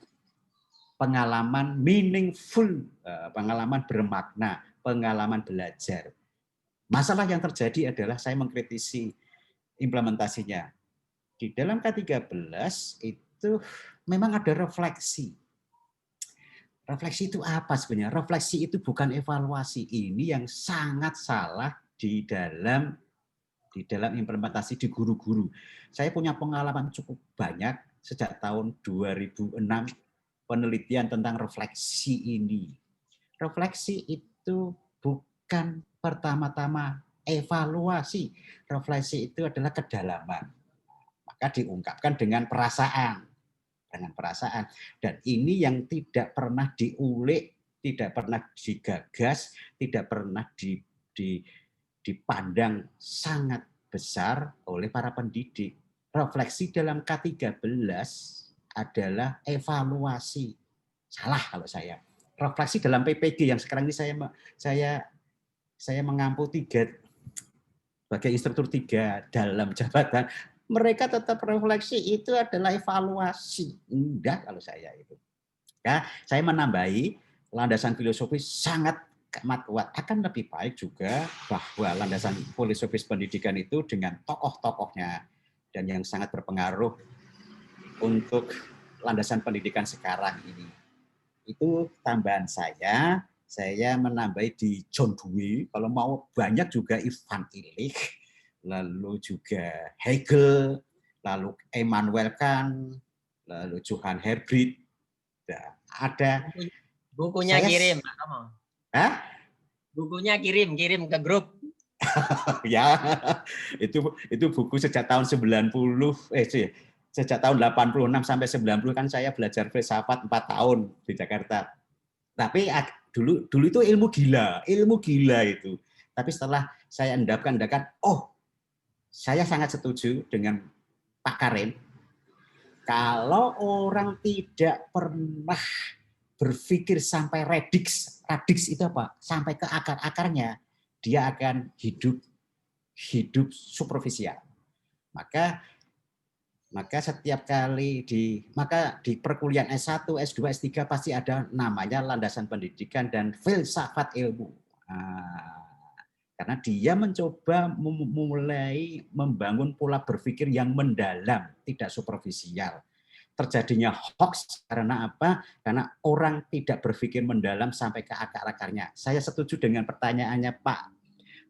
pengalaman meaningful, pengalaman bermakna, pengalaman belajar. Masalah yang terjadi adalah saya mengkritisi implementasinya. Di dalam K13 itu memang ada refleksi. Refleksi itu apa sebenarnya? Refleksi itu bukan evaluasi. Ini yang sangat salah di dalam implementasi di guru-guru. Saya punya pengalaman cukup banyak sejak tahun 2006 penelitian tentang refleksi ini. Refleksi itu bukan pertama-tama evaluasi. Refleksi itu adalah kedalaman. Maka diungkapkan dengan perasaan. Dan ini yang tidak pernah diulik, tidak pernah digagas, tidak pernah dipandang sangat besar oleh para pendidik. Refleksi dalam K13 adalah evaluasi. Salah kalau saya. Refleksi dalam PPG yang sekarang ini saya mengampu 3 sebagai instruktur 3 dalam jabatan. Mereka tetap refleksi itu adalah evaluasi. Enggak kalau saya itu. Ya, saya menambahi landasan filosofis sangat amat kuat. Akan lebih baik juga bahwa landasan filosofis pendidikan itu dengan tokoh-tokohnya dan yang sangat berpengaruh untuk landasan pendidikan sekarang ini. Itu tambahan saya menambahi di John Dewey, kalau mau banyak juga Ivan Illich, lalu juga Hegel, lalu Immanuel Kant, lalu Johann Herbrit. Ada bukunya kirim, Pak Tomo. Hah? Bukunya kirim ke grup. Ya, itu buku sejak tahun 86 sampai 90 kan saya belajar filsafat 4 tahun di Jakarta. Tapi dulu itu ilmu gila itu. Tapi setelah saya endapkan, saya sangat setuju dengan Pak Karim. Kalau orang tidak pernah berpikir sampai radix itu apa? Sampai ke akar-akarnya, dia akan hidup superficial. Maka setiap kali di perkuliahan S1, S2, S3 pasti ada namanya landasan pendidikan dan filsafat ilmu. Karena dia mencoba mulai membangun pola berpikir yang mendalam, tidak superficial. Terjadinya hoax karena apa? Karena orang tidak berpikir mendalam sampai ke akar-akarnya. Saya setuju dengan pertanyaannya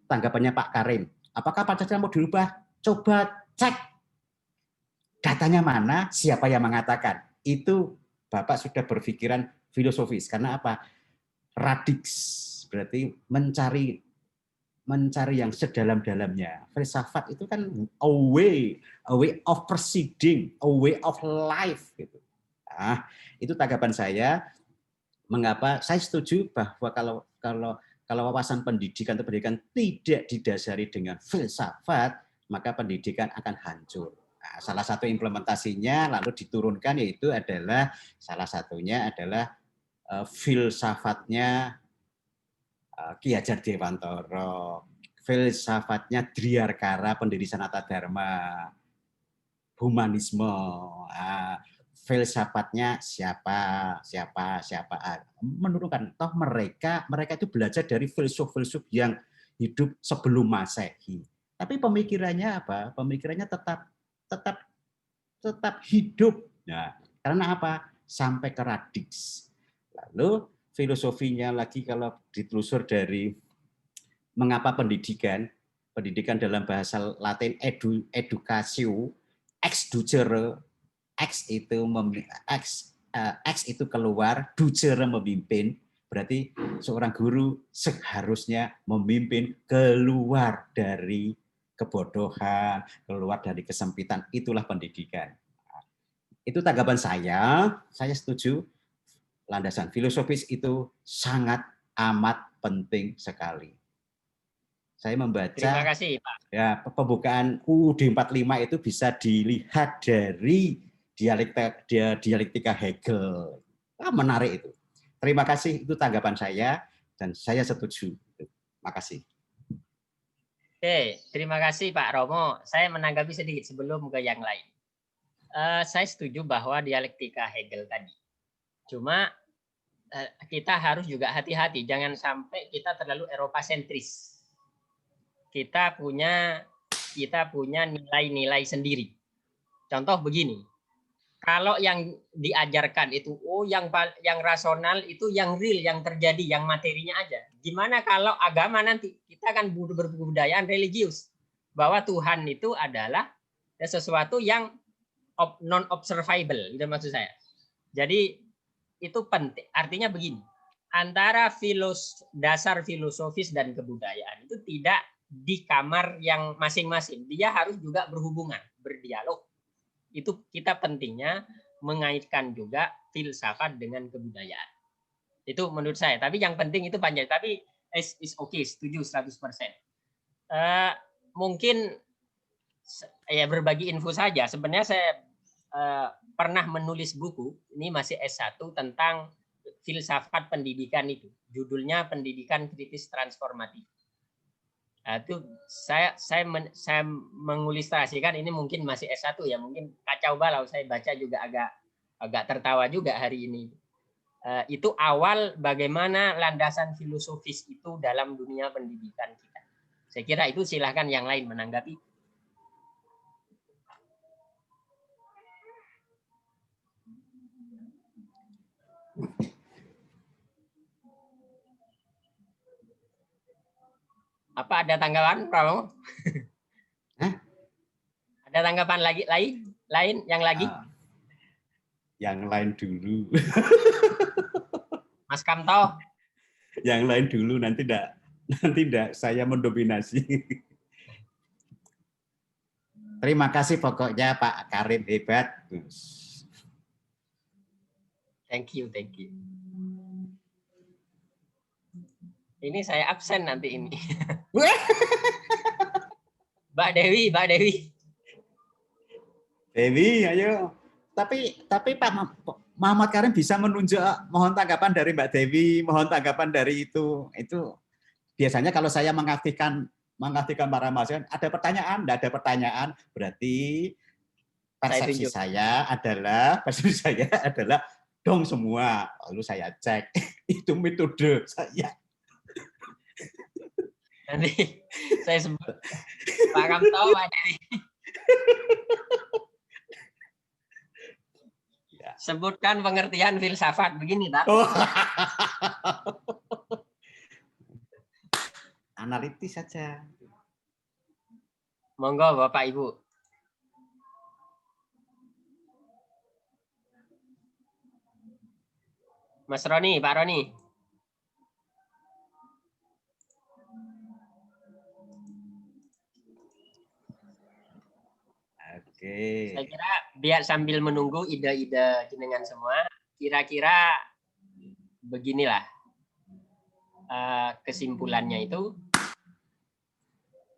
tanggapannya Pak Karim. Apakah Pancasila mau dirubah? Coba cek datanya mana, siapa yang mengatakan. Itu Bapak sudah berpikiran filosofis. Karena apa? Radix, berarti mencari yang sedalam-dalamnya. Filsafat itu kan a way of proceeding, a way of life gitu. Nah, itu tanggapan saya. Mengapa saya setuju bahwa kalau wawasan pendidikan atau pendidikan tidak didasari dengan filsafat, maka pendidikan akan hancur. Nah, salah satu implementasinya lalu diturunkan yaitu adalah salah satunya adalah filsafatnya Ki Hajar Dewantara, filsafatnya Driarkara pendiri Sanata Dharma, humanisme, filsafatnya siapa. Menurunkan toh mereka itu belajar dari filsuf-filsuf yang hidup sebelum Masehi. Tapi pemikirannya apa? Pemikirannya tetap hidup. Nah, karena apa? Sampai ke radix. Lalu filosofinya lagi kalau ditelusur dari mengapa pendidikan dalam bahasa Latin educatio, ex ducere, ex itu keluar, ducere memimpin, berarti seorang guru seharusnya memimpin keluar dari kebodohan, keluar dari kesempitan, itulah pendidikan. Itu tanggapan saya setuju, landasan filosofis itu sangat amat penting sekali. Saya membaca, Terima kasih, Pak. Ya, pembukaan UUD 45 itu bisa dilihat dari dialektika Hegel. Menarik itu. Terima kasih, itu tanggapan saya dan saya setuju. Terima kasih. Oke, terima kasih Pak Romo. Saya menanggapi sedikit sebelum ke yang lain. Saya setuju bahwa dialektika Hegel tadi. Cuma kita harus juga hati-hati, jangan sampai kita terlalu Eropa sentris. Kita punya nilai-nilai sendiri. Contoh begini, kalau yang diajarkan itu yang rasional itu yang real, yang terjadi, yang materinya aja. Gimana kalau agama nanti kita kan berbudayaan religius bahwa Tuhan itu adalah sesuatu yang non observable, itu maksud saya. Jadi itu penting. Artinya begini, antara dasar filosofis dan kebudayaan itu tidak di kamar yang masing-masing, dia harus juga berhubungan, berdialog. Itu kita pentingnya mengaitkan juga filsafat dengan kebudayaan. Itu menurut saya. Tapi yang penting itu panjang. Tapi is okay, setuju 100%. Mungkin ya berbagi info saja. Sebenarnya saya pernah menulis buku, ini masih S1 tentang filsafat pendidikan itu. Judulnya Pendidikan Kritis Transformatif. Itu saya mengilustrasikan, ini mungkin masih S1 ya, mungkin kacau balau, saya baca juga agak tertawa juga hari ini. Itu awal bagaimana landasan filosofis itu dalam dunia pendidikan kita. Saya kira itu, silahkan yang lain menanggapi. Apa ada tanggapan, Prabowo? Ada tanggapan lain yang lagi? Yang lain dulu. Mas Kamto. Yang lain dulu, nanti enggak saya mendominasi. Terima kasih pokoknya Pak Karim, hebat. Thank you. Ini saya absen nanti ini. Mbak Dewi. Dewi, ayo. Tapi Pak Muhammad Karim bisa menunjuk, mohon tanggapan dari Mbak Dewi, mohon tanggapan dari itu. Itu biasanya kalau saya mengaktifkan para mahasiswa, ada pertanyaan, enggak ada pertanyaan, berarti persepsi saya adalah dong semua. Lalu saya cek, itu metode saya. Nanti saya sebut Pak Kamto, Pak Dewi. Sebutkan pengertian filsafat begini, Pak. Oh. Analitis saja. Monggo Bapak Ibu. Mas Roni, Pak Roni. Oke. Saya kira biar sambil menunggu ide-ide jenengan semua, kira-kira beginilah kesimpulannya itu,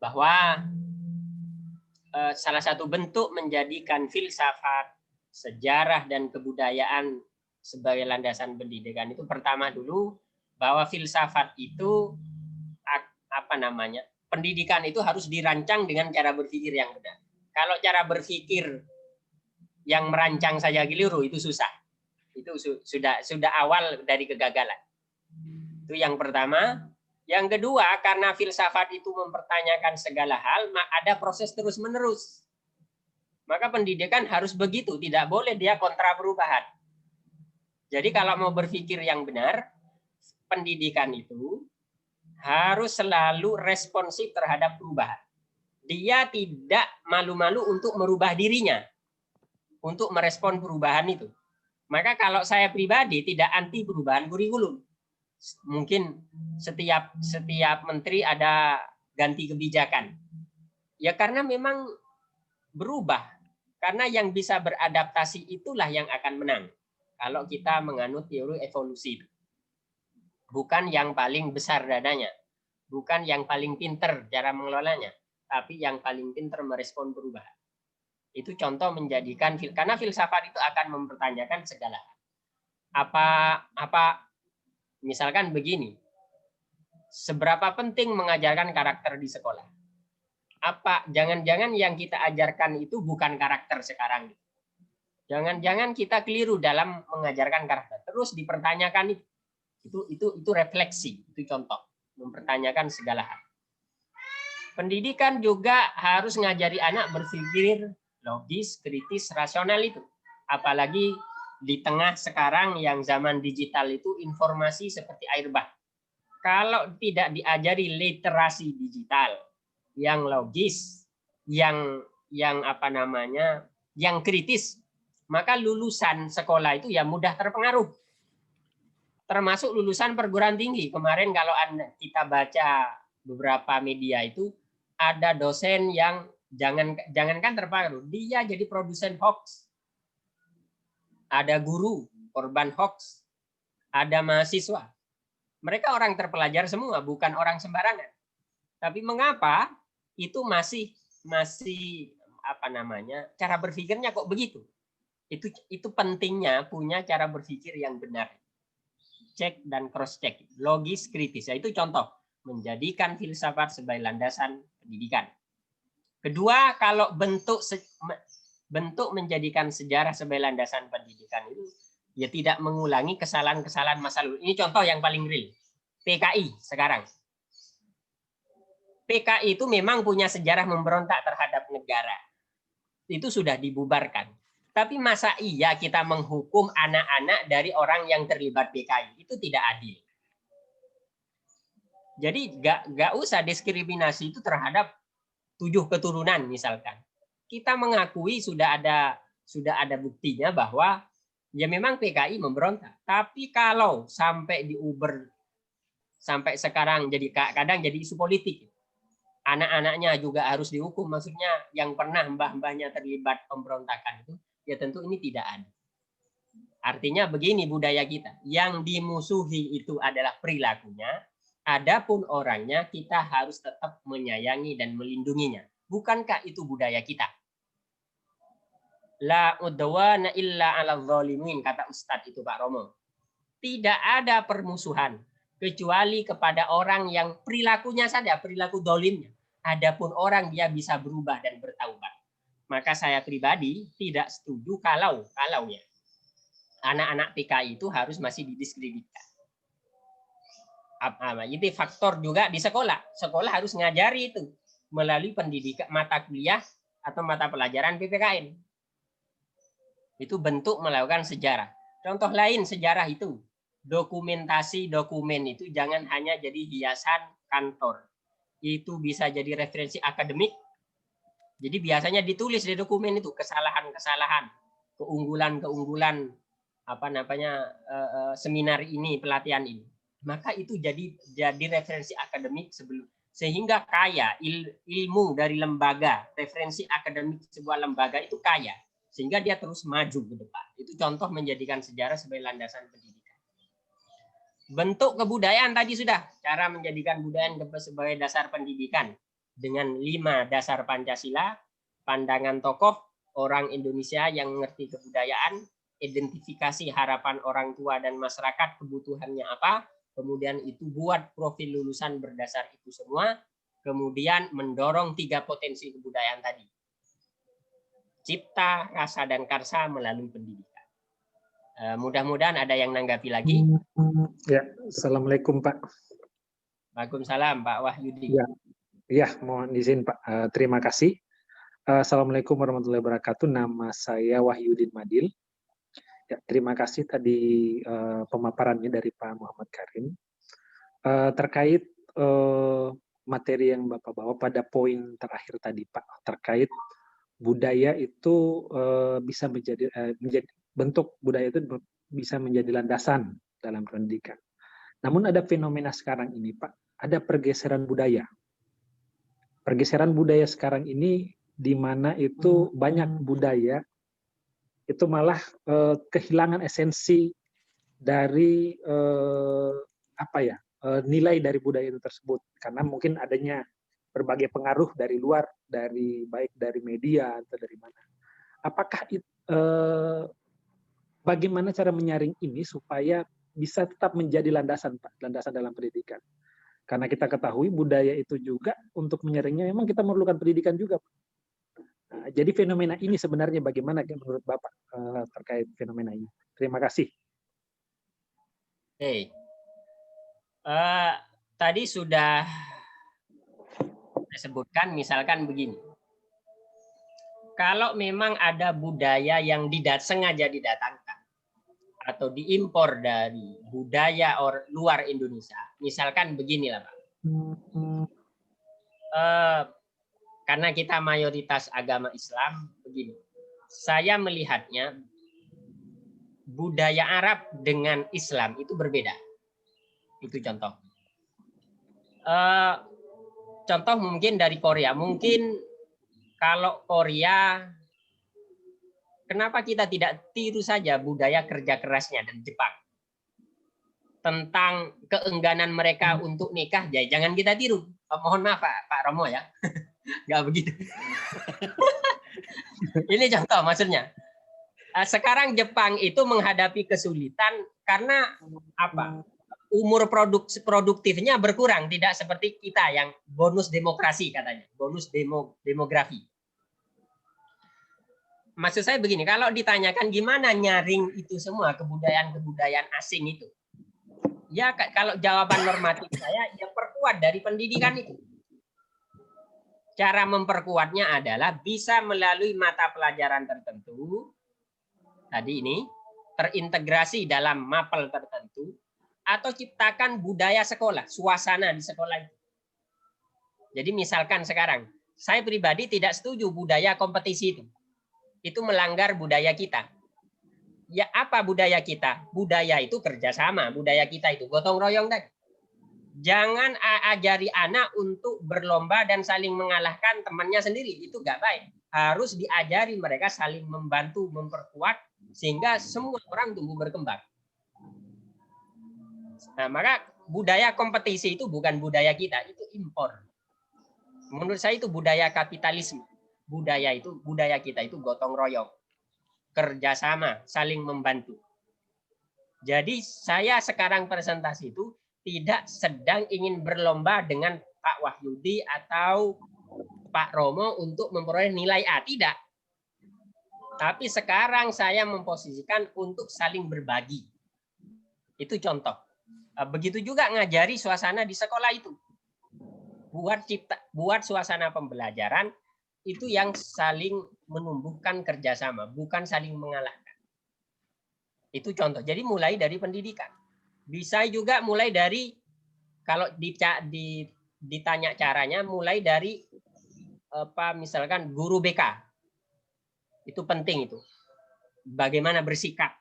bahwa salah satu bentuk menjadikan filsafat, sejarah, dan kebudayaan sebagai landasan pendidikan itu, pertama dulu bahwa filsafat itu pendidikan itu harus dirancang dengan cara berpikir yang benar. Kalau cara berpikir yang merancang saja keliru, itu susah. Itu sudah awal dari kegagalan. Itu yang pertama. Yang kedua, karena filsafat itu mempertanyakan segala hal, ada proses terus-menerus. Maka pendidikan harus begitu, tidak boleh dia kontra perubahan. Jadi kalau mau berpikir yang benar, pendidikan itu harus selalu responsif terhadap perubahan. Dia tidak malu-malu untuk merubah dirinya, untuk merespon perubahan itu. Maka kalau saya pribadi tidak anti perubahan kurikulum. Mungkin setiap menteri ada ganti kebijakan. Ya karena memang berubah. Karena yang bisa beradaptasi itulah yang akan menang. Kalau kita menganut teori evolusi. Bukan yang paling besar dadanya. Bukan yang paling pinter cara mengelolanya. Tapi yang paling pinter merespon perubahan. Itu contoh menjadikan, karena filsafat itu akan mempertanyakan segala hal. Misalkan begini, seberapa penting mengajarkan karakter di sekolah? Apa jangan-jangan yang kita ajarkan itu bukan karakter sekarang? Jangan-jangan kita keliru dalam mengajarkan karakter. Terus dipertanyakan itu refleksi, itu contoh mempertanyakan segala hal. Pendidikan juga harus ngajari anak berpikir logis, kritis, rasional itu. Apalagi di tengah sekarang yang zaman digital itu informasi seperti air bah. Kalau tidak diajari literasi digital yang logis, yang kritis, maka lulusan sekolah itu ya mudah terpengaruh. Termasuk lulusan perguruan tinggi. Kemarin kalau kita baca beberapa media itu ada dosen yang jangankan terpengaruh, dia jadi produsen hoax. Ada guru korban hoax, ada mahasiswa. Mereka orang terpelajar semua, bukan orang sembarangan. Tapi mengapa itu masih cara berpikirnya kok begitu? Itu pentingnya punya cara berpikir yang benar. Cek dan cross check, logis kritis. Itu contoh menjadikan filsafat sebagai landasan pendidikan. Kedua, kalau bentuk menjadikan sejarah sebagai landasan pendidikan itu ya tidak mengulangi kesalahan-kesalahan masa lalu. Ini contoh yang paling real. PKI sekarang. PKI itu memang punya sejarah memberontak terhadap negara. Itu sudah dibubarkan. Tapi masa iya kita menghukum anak-anak dari orang yang terlibat PKI? Itu tidak adil. Jadi nggak usah diskriminasi itu terhadap 7 keturunan misalkan. Kita mengakui sudah ada buktinya bahwa ya memang PKI memberontak. Tapi kalau sampai diuber sampai sekarang jadi kadang jadi isu politik. Anak-anaknya juga harus dihukum. Maksudnya yang pernah mbah-mbahnya terlibat pemberontakan itu, ya tentu ini tidak ada. Artinya begini budaya kita. Yang dimusuhi itu adalah perilakunya. Adapun orangnya kita harus tetap menyayangi dan melindunginya. Bukankah itu budaya kita? La udwana illa 'alal zalimin, kata Ustadz itu Pak Romo. Tidak ada permusuhan kecuali kepada orang yang perilakunya saja, perilaku dolimnya. Adapun orang dia bisa berubah dan bertaubat. Maka saya pribadi tidak setuju kalau ya anak-anak PKI itu harus masih didiskreditkan. Itu faktor juga di sekolah. Sekolah harus ngajari itu melalui pendidikan mata kuliah atau mata pelajaran PPKN. Itu bentuk melakukan sejarah. Contoh lain sejarah itu. Dokumentasi dokumen itu jangan hanya jadi hiasan kantor. Itu bisa jadi referensi akademik. Jadi biasanya ditulis di dokumen itu kesalahan-kesalahan, keunggulan-keunggulan seminar ini, pelatihan ini. Maka itu jadi referensi akademik sehingga kaya ilmu dari lembaga, referensi akademik sebuah lembaga itu kaya sehingga dia terus maju ke depan. Itu contoh menjadikan sejarah sebagai landasan pendidikan. Bentuk kebudayaan tadi sudah, cara menjadikan budaya sebagai dasar pendidikan dengan 5 dasar Pancasila, pandangan tokoh orang Indonesia yang mengerti kebudayaan, identifikasi harapan orang tua dan masyarakat kebutuhannya apa, kemudian itu buat profil lulusan berdasar itu semua, kemudian mendorong 3 potensi kebudayaan tadi. cipta, rasa, dan karsa melalui pendidikan. Mudah-mudahan ada yang nanggapi lagi. Ya, Assalamualaikum Pak. Waalaikumsalam Pak Wahyudi. Ya, mohon izin Pak. Terima kasih. Assalamualaikum warahmatullahi wabarakatuh. Nama saya Wahyudin Madil. Ya, terima kasih tadi pemaparannya dari Pak Muhammad Karim. Terkait materi yang Bapak bawa pada poin terakhir tadi Pak, terkait budaya itu bisa menjadi bentuk budaya itu bisa menjadi landasan dalam pendidikan. Namun ada fenomena sekarang ini Pak, ada pergeseran budaya. Pergeseran budaya sekarang ini di mana itu banyak budaya itu malah kehilangan esensi dari nilai dari budaya itu tersebut, karena mungkin adanya berbagai pengaruh dari luar, baik dari media atau dari mana. Apakah bagaimana cara menyaring ini supaya bisa tetap menjadi landasan Pak, landasan dalam pendidikan? Karena kita ketahui budaya itu juga untuk menyaringnya memang kita memerlukan pendidikan juga Pak. Nah, jadi fenomena ini sebenarnya bagaimana menurut Bapak terkait fenomena ini? Terima kasih. Oke. Tadi sudah disebutkan, misalkan begini. Kalau memang ada budaya yang sengaja didatangkan atau diimpor dari budaya luar Indonesia, misalkan beginilah Pak. Karena kita mayoritas agama Islam, begini. Saya melihatnya budaya Arab dengan Islam itu berbeda. Itu contoh. Contoh mungkin dari Korea. Mungkin kalau Korea, kenapa kita tidak tiru saja budaya kerja kerasnya dan Jepang? Tentang keengganan mereka untuk nikah, jangan kita tiru. Mohon maaf Pak Romo ya. Nggak begitu. Ini contoh maksudnya. Sekarang Jepang itu menghadapi kesulitan karena apa? Umur produktifnya berkurang, tidak seperti kita yang bonus demokrasi katanya, bonus demografi. Maksud saya begini, kalau ditanyakan gimana nyaring itu semua kebudayaan-kebudayaan asing itu, ya kalau jawaban normatif saya, ya perkuat dari pendidikan itu. Cara memperkuatnya adalah bisa melalui mata pelajaran tertentu, tadi ini, terintegrasi dalam mapel tertentu, atau ciptakan budaya sekolah, suasana di sekolah itu. Jadi misalkan sekarang, saya pribadi tidak setuju budaya kompetisi itu. Itu melanggar budaya kita. Ya apa budaya kita? Budaya itu kerjasama, budaya kita itu gotong royong tadi. Jangan ajari anak untuk berlomba dan saling mengalahkan temannya sendiri. Itu nggak baik. Harus diajari mereka saling membantu, memperkuat, sehingga semua orang tumbuh berkembang. Nah, maka budaya kompetisi itu bukan budaya kita, itu impor. Menurut saya itu budaya kapitalisme. Budaya kita itu gotong royong, kerjasama, saling membantu. Jadi saya sekarang presentasi itu tidak sedang ingin berlomba dengan Pak Wahyudi atau Pak Romo untuk memperoleh nilai A, tidak. Tapi sekarang saya memposisikan untuk saling berbagi. Itu contoh. Begitu juga ngajari suasana di sekolah itu. Buat suasana pembelajaran itu yang saling menumbuhkan kerjasama, bukan saling mengalahkan. Itu contoh. Jadi mulai dari pendidikan. Bisa juga mulai dari, kalau ditanya caranya, mulai dari misalkan guru BK. Itu penting itu. Bagaimana bersikap.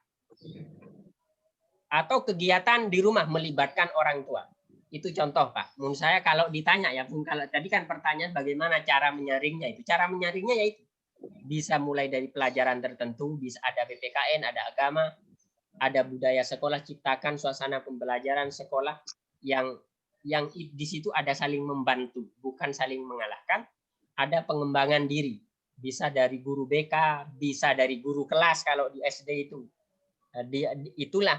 Atau kegiatan di rumah melibatkan orang tua. Itu contoh Pak. Menurut saya kalau ditanya ya, kalau tadi kan pertanyaan bagaimana cara menyaringnya itu. Cara menyaringnya yaitu bisa mulai dari pelajaran tertentu, bisa ada PPKN, ada agama, ada budaya sekolah, ciptakan suasana pembelajaran sekolah yang di situ ada saling membantu, bukan saling mengalahkan. Ada pengembangan diri, bisa dari guru BK, bisa dari guru kelas kalau di SD itu. Itulah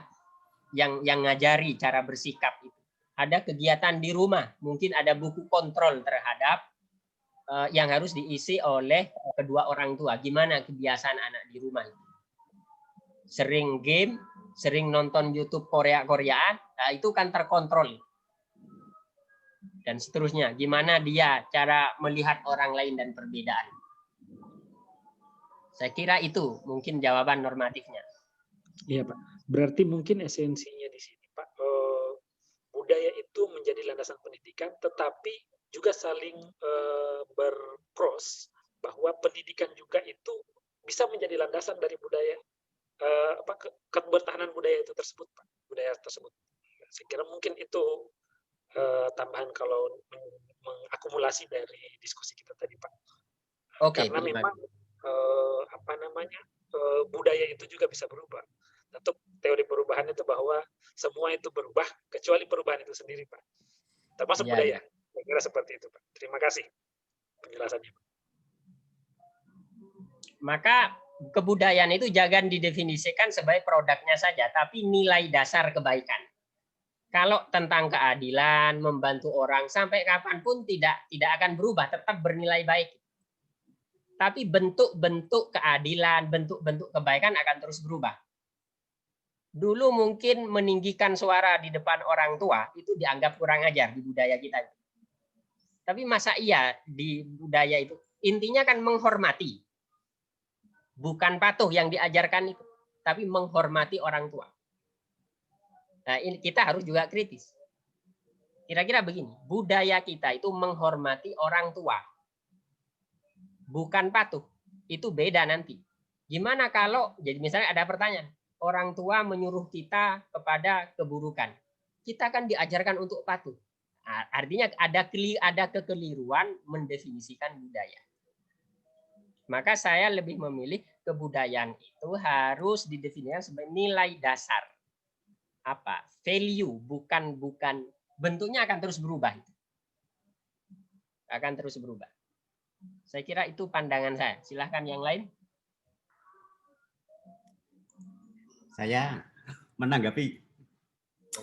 yang ngajari cara bersikap itu. Ada kegiatan di rumah, mungkin ada buku kontrol terhadap yang harus diisi oleh kedua orang tua. Gimana kebiasaan anak di rumah? Sering game, sering nonton YouTube Korea-Koreaan, nah itu kan terkontrol. Dan seterusnya, gimana dia cara melihat orang lain dan perbedaan. Saya kira itu mungkin jawaban normatifnya. Iya Pak. Berarti mungkin esensinya di sini Pak, budaya itu menjadi landasan pendidikan, tetapi juga saling bercross bahwa pendidikan juga itu bisa menjadi landasan dari budaya kebertahanan budaya itu tersebut Pak. Budaya tersebut. Saya kira mungkin itu tambahan kalau mengakumulasi dari diskusi kita tadi Pak. Oke. Karena memang budaya itu juga bisa berubah. Tentu teori perubahan itu bahwa semua itu berubah kecuali perubahan itu sendiri Pak. Termasuk budaya. Saya kira seperti itu Pak. Terima kasih penjelasannya Pak. Maka kebudayaan itu jangan didefinisikan sebagai produknya saja, tapi nilai dasar kebaikan. Kalau tentang keadilan, membantu orang, sampai kapanpun tidak akan berubah, tetap bernilai baik. Tapi bentuk-bentuk keadilan, bentuk-bentuk kebaikan akan terus berubah. Dulu mungkin meninggikan suara di depan orang tua, itu dianggap kurang ajar di budaya kita. Tapi masa iya di budaya itu? Intinya kan menghormati. Bukan patuh yang diajarkan itu, tapi menghormati orang tua. Nah, ini kita harus juga kritis. Kira-kira begini, budaya kita itu menghormati orang tua. Bukan patuh. Itu beda nanti. Gimana kalau, jadi misalnya ada pertanyaan, orang tua menyuruh kita kepada keburukan. Kita kan diajarkan untuk patuh. Nah, artinya ada kekeliruan mendefinisikan budaya. Maka saya lebih memilih kebudayaan itu harus didefinisikan sebagai nilai dasar. Apa? Value, bukan bentuknya akan terus berubah. Akan terus berubah. Saya kira itu pandangan saya. Silahkan yang lain. Saya menanggapi.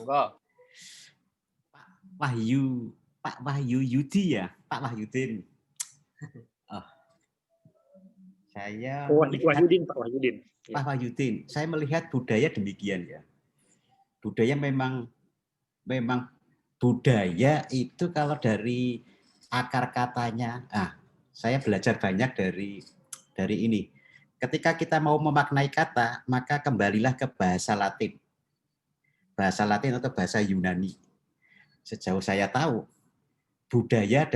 Monggo. Pak Wahyu Yudi ya, Pak Wahyudin. Oh. Saya Pak Wahyudin. Saya melihat budaya demikian ya. Budaya memang budaya itu kalau dari akar katanya, saya belajar banyak dari ini. Ketika kita mau memaknai kata, maka kembalilah ke bahasa Latin. Bahasa Latin atau bahasa Yunani. Sejauh saya tahu, budaya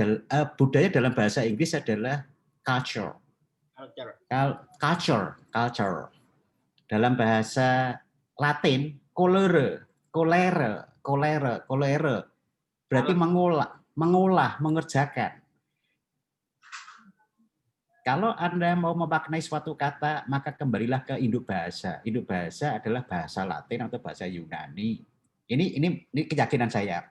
dalam bahasa Inggris adalah culture. Culture. Dalam bahasa Latin, colere. Berarti mengolah, mengerjakan. Kalau Anda mau memaknai suatu kata, maka kembalilah ke induk bahasa. Induk bahasa adalah bahasa Latin atau bahasa Yunani. Ini keyakinan saya.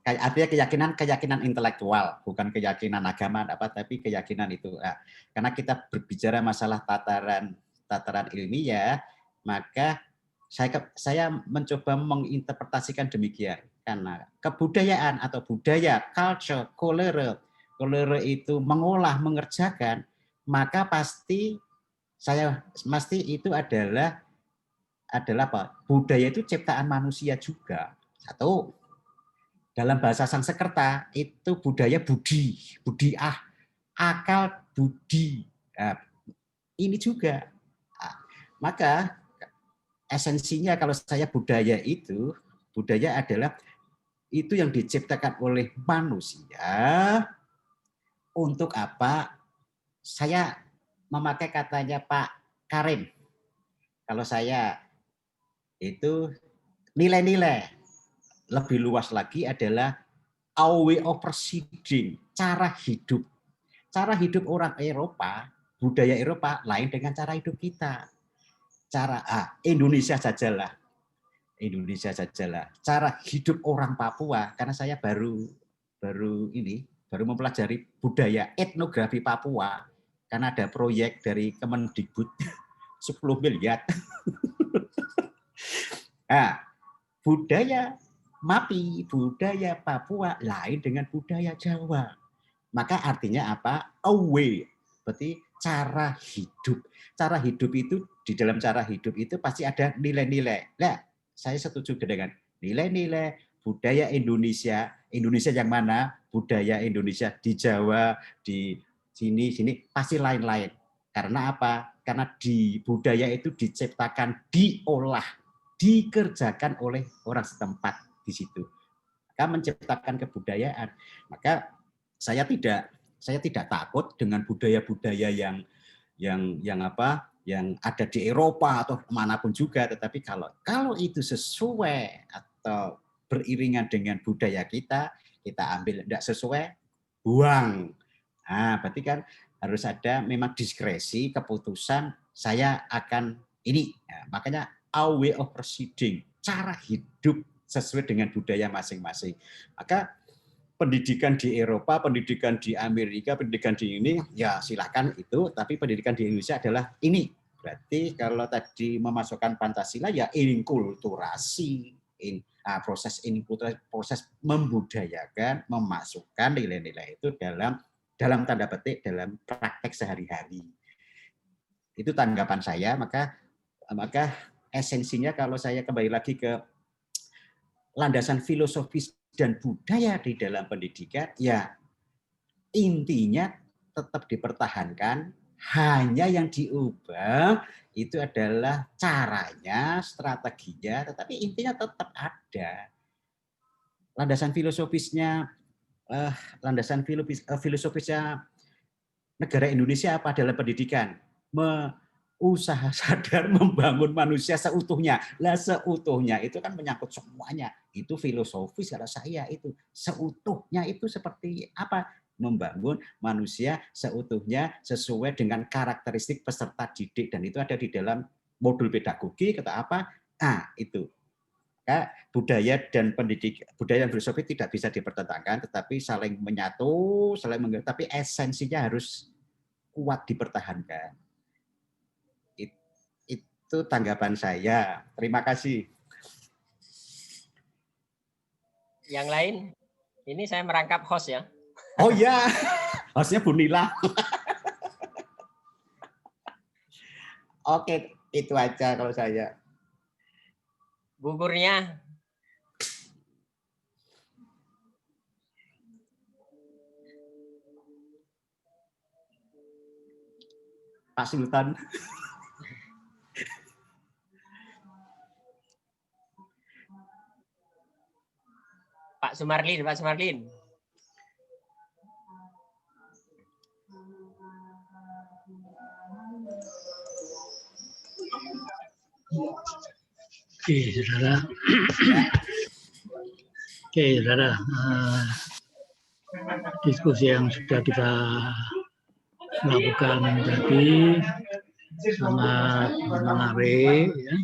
Artinya keyakinan intelektual, bukan keyakinan agama tapi keyakinan itu. Karena kita berbicara masalah tataran ilmiah, maka saya mencoba menginterpretasikan demikian. Karena kebudayaan atau budaya, culture, kolere itu mengolah, mengerjakan, maka pasti itu adalah apa? Budaya itu ciptaan manusia juga. Satu, dalam bahasa Sanskerta itu budaya budi, akal budi. Ini juga. Maka esensinya kalau saya budaya adalah itu yang diciptakan oleh manusia. Untuk apa? Saya memakai katanya Pak Karim. Kalau saya itu nilai-nilai lebih luas lagi adalah our way of proceeding, cara hidup. Cara hidup orang Eropa, budaya Eropa lain dengan cara hidup kita. Indonesia sajalah. Cara hidup orang Papua, karena saya baru mempelajari budaya etnografi Papua, karena ada proyek dari Kemendikbud 10 miliar. Budaya MAPI, budaya Papua lain dengan budaya Jawa. Maka artinya apa? A way, berarti cara hidup. Cara hidup itu, di dalam cara hidup itu pasti ada nilai-nilai. Nah, saya setuju dengan nilai-nilai budaya Indonesia. Indonesia yang mana? Budaya Indonesia di Jawa, di sini pasti lain-lain. Karena apa? Karena di budaya itu diciptakan, diolah, dikerjakan oleh orang setempat di situ. Maka menciptakan kebudayaan. Maka saya tidak takut dengan budaya-budaya yang ada di Eropa atau manapun juga, tetapi kalau itu sesuai atau beriringan dengan budaya kita ambil, tidak sesuai, buang. Nah, berarti kan harus ada memang diskresi, keputusan saya akan ini. Nah, makanya our way of proceeding, cara hidup sesuai dengan budaya masing-masing. Maka pendidikan di Eropa, pendidikan di Amerika, pendidikan di ini, ya silakan itu, tapi pendidikan di Indonesia adalah ini. Berarti kalau tadi memasukkan Pancasila, ya inkulturasi, proses membudayakan, memasukkan nilai-nilai itu dalam tanda petik, dalam praktek sehari-hari. Itu tanggapan saya, maka esensinya kalau saya kembali lagi ke landasan filosofis dan budaya di dalam pendidikan, ya intinya tetap dipertahankan, hanya yang diubah itu adalah caranya, strateginya, tetapi intinya tetap ada. Landasan filosofisnya negara Indonesia apa dalam pendidikan? Usaha sadar membangun manusia seutuhnya. Lah seutuhnya itu kan menyangkut semuanya. Itu filosofis kata saya itu. Seutuhnya itu seperti apa? Membangun manusia seutuhnya sesuai dengan karakteristik peserta didik, dan itu ada di dalam modul pedagogi kata apa? Itu. Budaya dan pendidik, budaya dan filosofi tidak bisa dipertentangkan, tetapi saling menyatu, tapi esensinya harus kuat dipertahankan. Itu tanggapan saya. Terima kasih. Yang lain, ini saya merangkap host ya. Oh ya, hostnya Bu Nila. Oke, itu aja kalau saya. Bu Kurnia. Pak Sultan. Pak Sumarlin, Pak Sumarlin. Oke, saudara. Oke, saudara. Diskusi yang sudah kita lakukan tadi sangat menarik. Ya.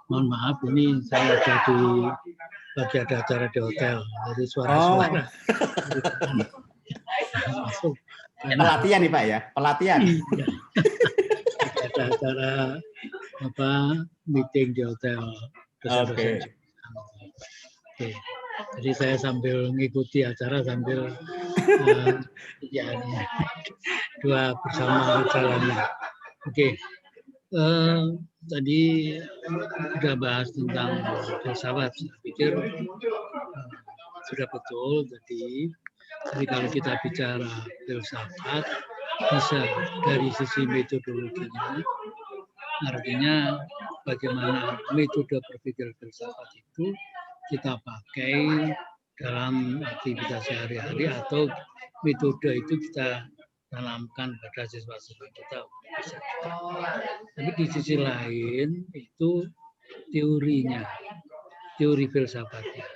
Mohon maaf, ini saya lagi ada acara di hotel, jadi suara-suara. Masuk. Pelatihan nih Pak ya, pelatihan. Iya. Ada acara meeting di hotel. Oke. Jadi saya sambil mengikuti acara sambil dua bersama jalannya. Oke. Tadi sudah bahas tentang filsafat. Saya pikir sudah betul tadi. Jadi kalau kita bicara filsafat, bisa dari sisi metodologinya, artinya bagaimana metode berpikir filsafat itu kita pakai dalam aktivitas sehari-hari, atau metode itu kita tanamkan pada siswa-siswa kita. Tapi di sisi lain itu teorinya, teori filsafatnya.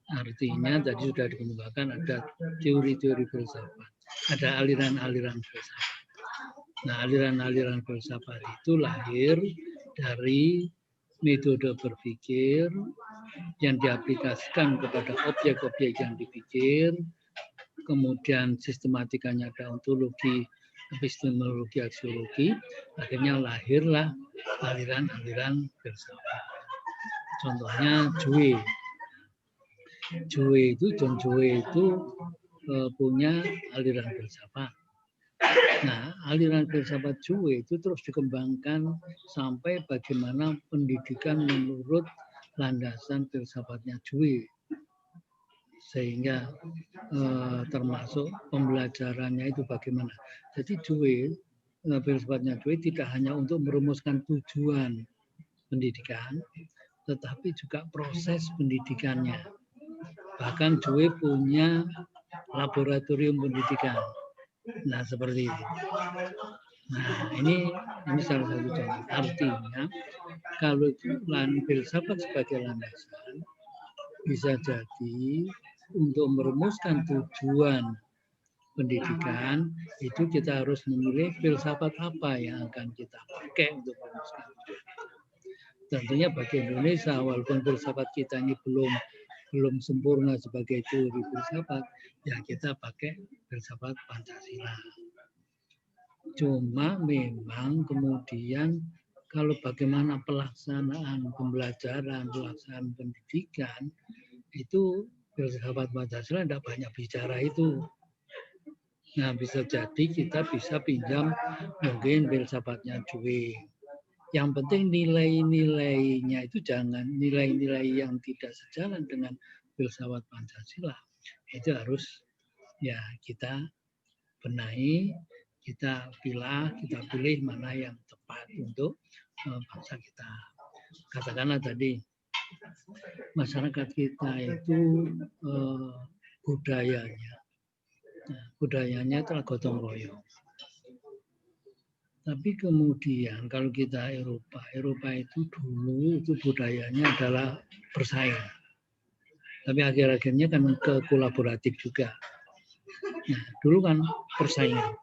Artinya tadi sudah dikemukakan ada teori-teori filsafat, ada aliran-aliran filsafat. Nah, aliran-aliran filsafat itu lahir dari metode berpikir yang diaplikasikan kepada objek-objek yang dipikir, kemudian sistematikanya ada ontologi, epistemologi, aksiologi, akhirnya lahirlah aliran-aliran filsafat. Contohnya Dewey. Jue itu, John Jue itu punya aliran filsafat. Nah, aliran filsafat Jue itu terus dikembangkan sampai bagaimana pendidikan menurut landasan filsafatnya Jue. Sehingga termasuk pembelajarannya itu bagaimana. Jadi Jue, filsafatnya Jue tidak hanya untuk merumuskan tujuan pendidikan, tetapi juga proses pendidikannya. Bahkan Jue punya laboratorium pendidikan. Nah, seperti itu. Nah, ini salah satu contoh. Artinya, kalau filsafat sebagai landasan, bisa jadi untuk merumuskan tujuan pendidikan, itu kita harus memilih filsafat apa yang akan kita pakai untuk merumuskan tujuan. Tentunya bagi Indonesia, walaupun filsafat kita ini belum sempurna sebagai teori filsafat, ya kita pakai filsafat Pancasila. Cuma memang kemudian kalau bagaimana pelaksanaan pembelajaran, pelaksanaan pendidikan, itu filsafat Pancasila tidak banyak bicara itu. Nah, bisa jadi kita bisa pinjam mungkin filsafatnya Jue. Yang penting nilai-nilainya itu jangan nilai-nilai yang tidak sejalan dengan filsafat Pancasila. Itu harus ya kita benahi, kita pilih mana yang tepat untuk bangsa kita. Katakanlah tadi masyarakat kita itu budayanya adalah gotong royong. Tapi kemudian kalau kita Eropa itu dulu itu budayanya adalah bersaing. Tapi akhir-akhirnya kan ke kolaboratif juga. Nah, dulu kan persaingan.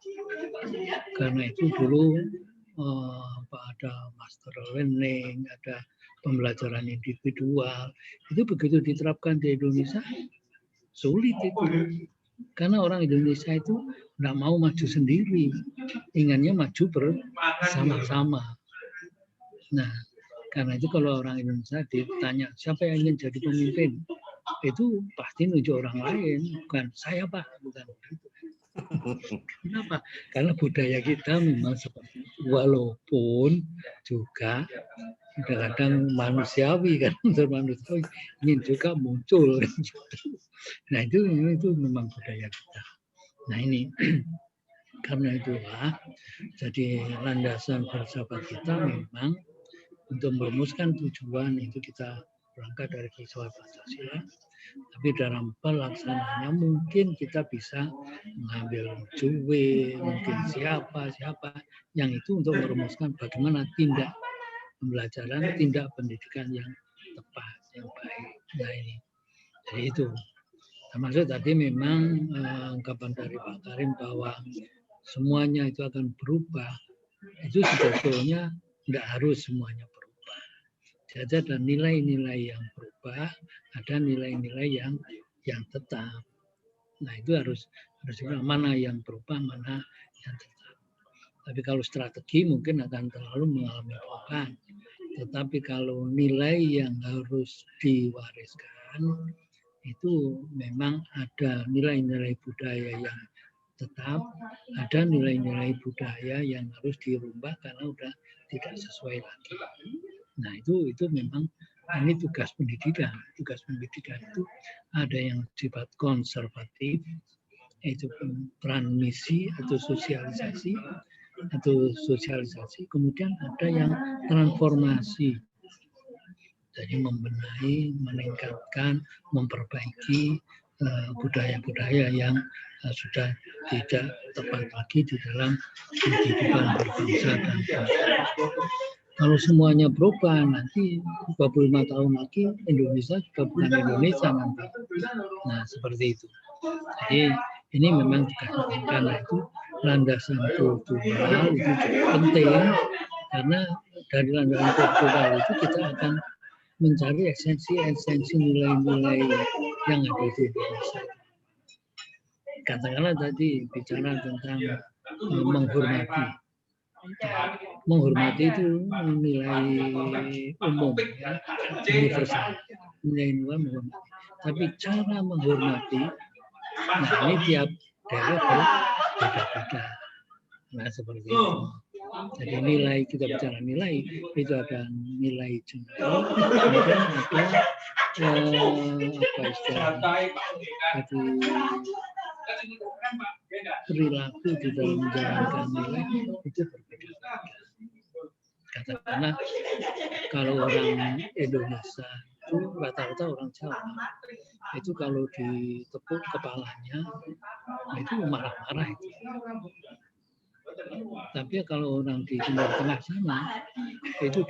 Karena itu dulu ada master learning, ada pembelajaran individual. Itu begitu diterapkan di Indonesia, sulit itu. Karena orang Indonesia itu tidak mau maju sendiri, inginnya maju bersama-sama. Nah, karena itu kalau orang Indonesia ditanya siapa yang ingin jadi pemimpin, itu pasti nunjuk orang lain, bukan saya Pak, bukan begitu. Kenapa? Karena budaya kita memang seperti itu. Walaupun juga kadang-kadang manusiawi kan, unsur manusiawi ingin juga muncul. Nah itu memang budaya kita. Nah ini karena itulah jadi landasan filsafat kita memang untuk merumuskan tujuan itu kita berangkat dari filsafat Pancasila. Tapi dalam pelaksanaannya mungkin kita bisa mengambil Jue, mungkin siapa yang itu untuk merumuskan bagaimana tindak pembelajaran, tindak pendidikan yang tepat, yang baik. Nah ini, jadi itu. Termasuk tadi memang ungkapan dari Pak Karim bahwa semuanya itu akan berubah. Itu sebetulnya tidak harus semuanya berubah. Jadi ada nilai-nilai yang berubah, ada nilai-nilai yang tetap. Nah itu harus mana yang berubah, mana yang tetap. Tapi kalau strategi mungkin akan terlalu mengalami perubahan. Tetapi kalau nilai yang harus diwariskan, itu memang ada nilai-nilai budaya yang tetap, ada nilai-nilai budaya yang harus dirubah karena sudah tidak sesuai lagi. Nah itu memang ini tugas pendidikan. Tugas pendidikan itu ada yang sifat konservatif, yaitu transmisi atau sosialisasi, kemudian ada yang transformasi. Jadi membenahi, meningkatkan, memperbaiki budaya-budaya yang sudah tidak tepat lagi di dalam kehidupan berbangsa dan bernegara. Kalau semuanya berubah, nanti 25 tahun lagi Indonesia juga bukan Indonesia nanti. Nah, seperti itu. Jadi ini memang juga karena itu landasan kultural itu cukup penting, karena dari landasan kultural itu kita akan mencari esensi nilai-nilai yang ada di Indonesia. Katakanlah tadi bicara tentang menghormati. Menghormati itu nilai umum, ya, universal. Nilai menghormati. Tapi cara menghormati, nah ini tiap daerah berbeda-beda. Nah seperti itu. Jadi nilai, kita bicara nilai, itu ada nilai general, kemudian ada apa istilahnya, perilaku di dalam menjalankan nilai itu berbeda-beda. Katakanlah kalau orang Indonesia itu rata-rata orang Jawa, itu kalau ditepuk kepalanya, itu marah-marah itu. Tapi kalau orang di Timur Tengah sana, itu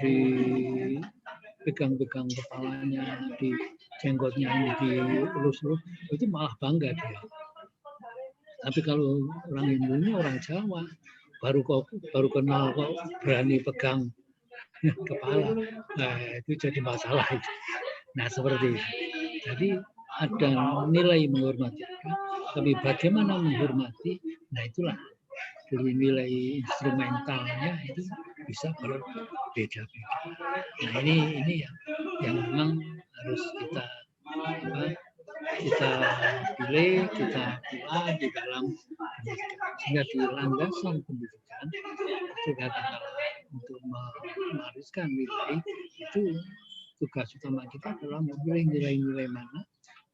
dipegang-pegang kepalanya, di jenggotnya ini dielus-elus, itu malah bangga dia. Tapi kalau orang Indonesia, orang Jawa, baru kenal kok berani pegang kepala, nah itu jadi masalah itu. Nah seperti itu. Jadi ada nilai menghormati, tapi bagaimana menghormati, nah itulah dari nilai instrumentalnya itu bisa berbeda-beda. Nah ini yang memang harus kita pilih, kita pilih di dalam pendidikan. Sehingga di landasan pendidikan itu katakanlah untuk mewariskan nilai itu tugas utama kita adalah memilih nilai-nilai mana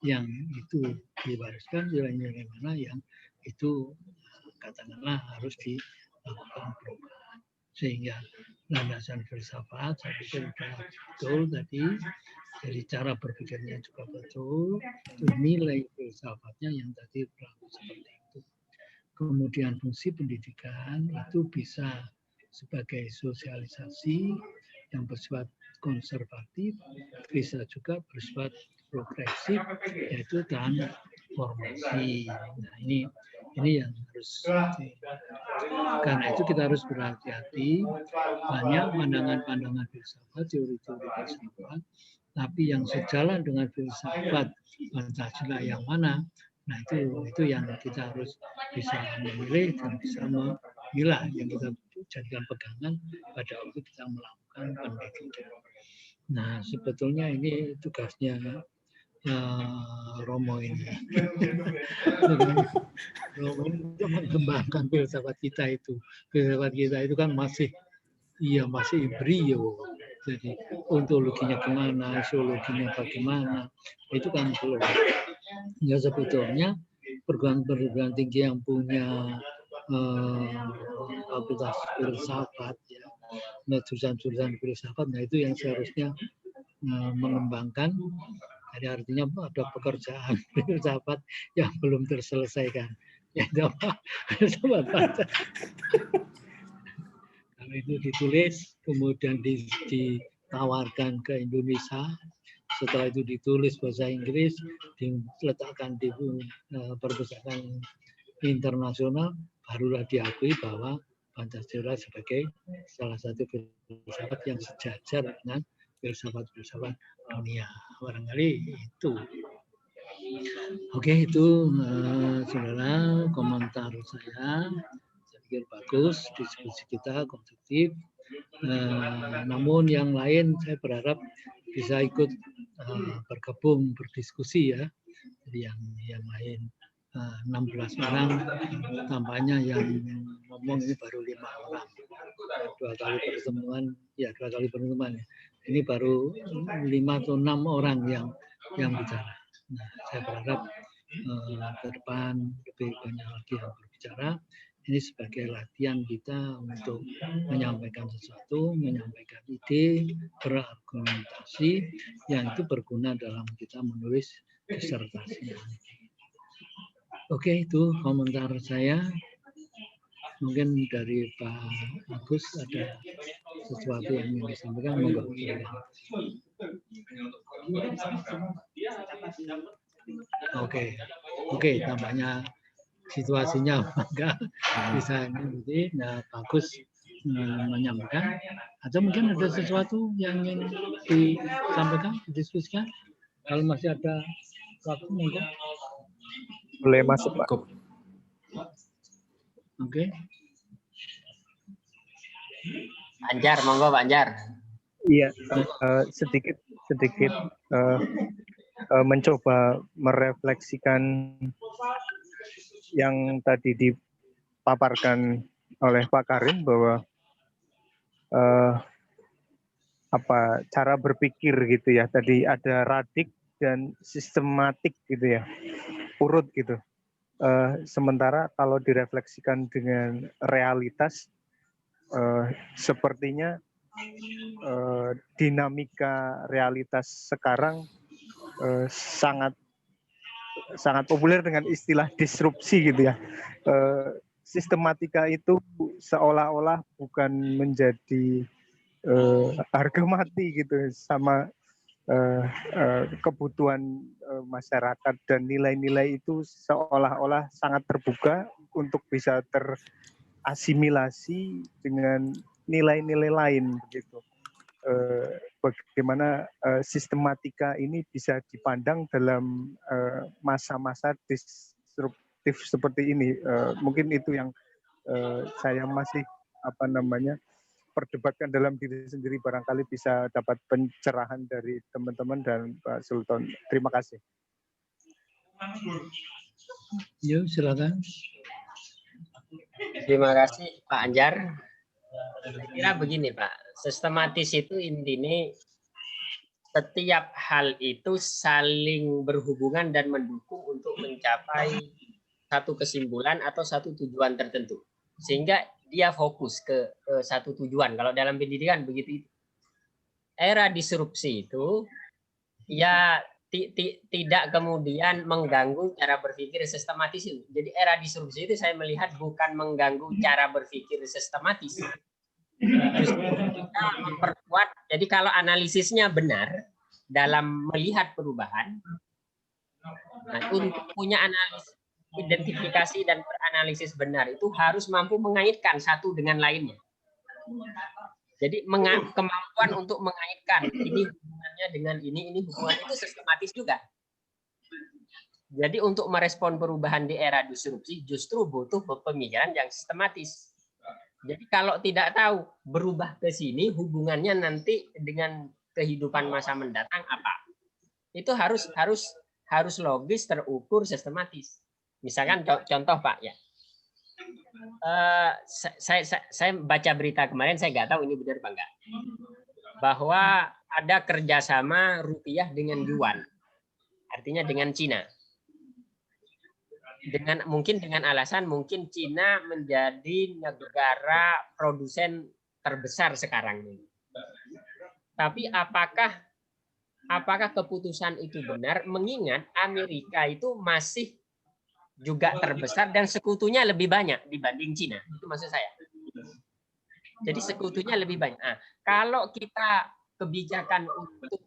yang itu diwariskan, nilai-nilai mana yang itu katakanlah harus dilakukan perubahan. Sehingga landasan filsafat saya pikir sudah betul tadi, jadi cara berpikirnya juga betul, itu nilai filsafatnya yang tadi berlaku seperti itu. Kemudian fungsi pendidikan itu bisa sebagai sosialisasi yang bersifat konservatif, bisa juga bersifat progresif, yaitu transformasi. Nah ini yang harus, karena itu kita harus berhati-hati. Banyak pandangan-pandangan filsafat, teori-teori filsafat, tapi yang sejalan dengan filsafat Pancasila yang mana? Nah itu yang kita harus bisa memilih dan bisa memilah yang kita jadikan pegangan pada waktu kita melakukan pendidikan. Nah sebetulnya ini tugasnya Romo ini. Romo ini mengembangkan filsafat kita itu. Filsafat kita itu kan masih embrio. Jadi ontologinya gimana, sosiologinya bagaimana, itu kan belum. Ya sebetulnya perguruan tinggi yang punya fakultas filsafat, ya, jurusan filsafat, nah itu yang seharusnya mengembangkan. Jadi artinya ada pekerjaan filsafat yang belum terselesaikan. Ya, filsafat. Kalau itu ditulis, kemudian ditawarkan ke Indonesia, setelah itu ditulis bahasa Inggris, diletakkan di perpustakaan internasional, barulah diakui bahwa Pancasila sebagai salah satu filsafat yang sejajar dengan filsafat-filsafat dunia. Barangkali itu. Oke, itu saudara komentar saya. Saya pikir bagus, diskusi kita konstruktif. Namun yang lain saya berharap bisa ikut bergabung berdiskusi ya. Jadi yang lain 16 orang, tampaknya yang ngomong ini baru 5 orang. 2 kali pertemuan ya. Ini baru 5 atau 6 orang yang bicara. Nah, saya berharap ke depan lebih banyak lagi yang berbicara. Ini sebagai latihan kita untuk menyampaikan sesuatu, menyampaikan ide, berargumentasi yang itu berguna dalam kita menulis disertasi. Oke, itu komentar saya. Mungkin dari Pak Agus ada sesuatu yang ingin disampaikan, monggo. Oke, tampaknya situasinya enggak bisa nanti. Nah, bagus menyampaikan. Atau mungkin ada sesuatu yang ingin disampaikan, didiskusikan. Kalau masih ada waktu, monggo. Boleh masuk, Pak. Oke. Anjar, monggo Pak Anjar. Iya, sedikit mencoba merefleksikan yang tadi dipaparkan oleh Pak Karim bahwa cara berpikir gitu ya, tadi ada radik dan sistematik gitu ya, urut gitu. Sementara kalau direfleksikan dengan realitas, sepertinya dinamika realitas sekarang sangat populer dengan istilah disrupsi gitu ya. Sistematika itu seolah-olah bukan menjadi harga mati gitu sama kebutuhan masyarakat, dan nilai-nilai itu seolah-olah sangat terbuka untuk bisa terasimilasi dengan nilai-nilai lain begitu. Bagaimana sistematika ini bisa dipandang dalam masa-masa disruptif seperti ini. Mungkin itu yang saya masih perdebatkan dalam diri sendiri, barangkali bisa dapat pencerahan dari teman-teman dan Pak Sultan. Terima kasih. Yuk, silakan. Terima kasih Pak Anjar. Saya kira begini Pak, sistematis itu intinya setiap hal itu saling berhubungan dan mendukung untuk mencapai satu kesimpulan atau satu tujuan tertentu. Sehingga dia fokus ke satu tujuan. Kalau dalam pendidikan begitu. Era disrupsi itu ya tidak kemudian mengganggu cara berpikir sistematis itu. Jadi era disrupsi itu saya melihat bukan mengganggu cara berpikir sistematis. Justru kita memperkuat. Jadi kalau analisisnya benar dalam melihat perubahan, nah, untuk punya analisis identifikasi dan beranalisis benar itu harus mampu mengaitkan satu dengan lainnya. Jadi kemampuan untuk mengaitkan ini hubungannya dengan ini hubungan itu sistematis juga. Jadi untuk merespon perubahan di era disrupsi justru butuh pemikiran yang sistematis. Jadi kalau tidak tahu berubah ke sini hubungannya nanti dengan kehidupan masa mendatang apa? Itu harus logis, terukur, sistematis. Misalkan contoh Pak ya, saya baca berita kemarin, saya nggak tahu ini benar apa enggak, bahwa ada kerjasama rupiah dengan yuan, artinya dengan Cina, mungkin dengan alasan mungkin Cina menjadi negara produsen terbesar sekarang ini. Tapi apakah keputusan itu benar? Mengingat Amerika itu masih juga terbesar dan sekutunya lebih banyak dibanding Cina. Itu maksud saya. Jadi sekutunya lebih banyak. Nah, kalau kita kebijakan untuk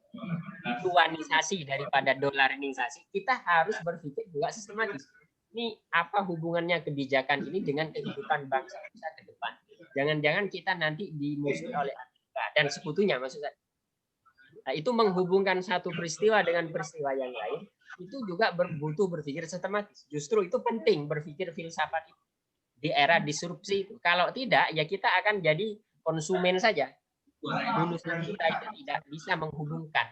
yuanisasi daripada dolarisasi, kita harus berpikir juga sistematis. Ini apa hubungannya kebijakan ini dengan kehidupan bangsa kita ke depan? Jangan-jangan kita nanti dimusuhi oleh Amerika dan sekutunya maksud saya. Nah, itu menghubungkan satu peristiwa dengan peristiwa yang lain. Itu juga butuh berpikir sistematis. Justru itu penting berpikir filsafat itu di era disrupsi itu. Kalau tidak, ya kita akan jadi konsumen saja. Lulusan kita itu tidak bisa menghubungkan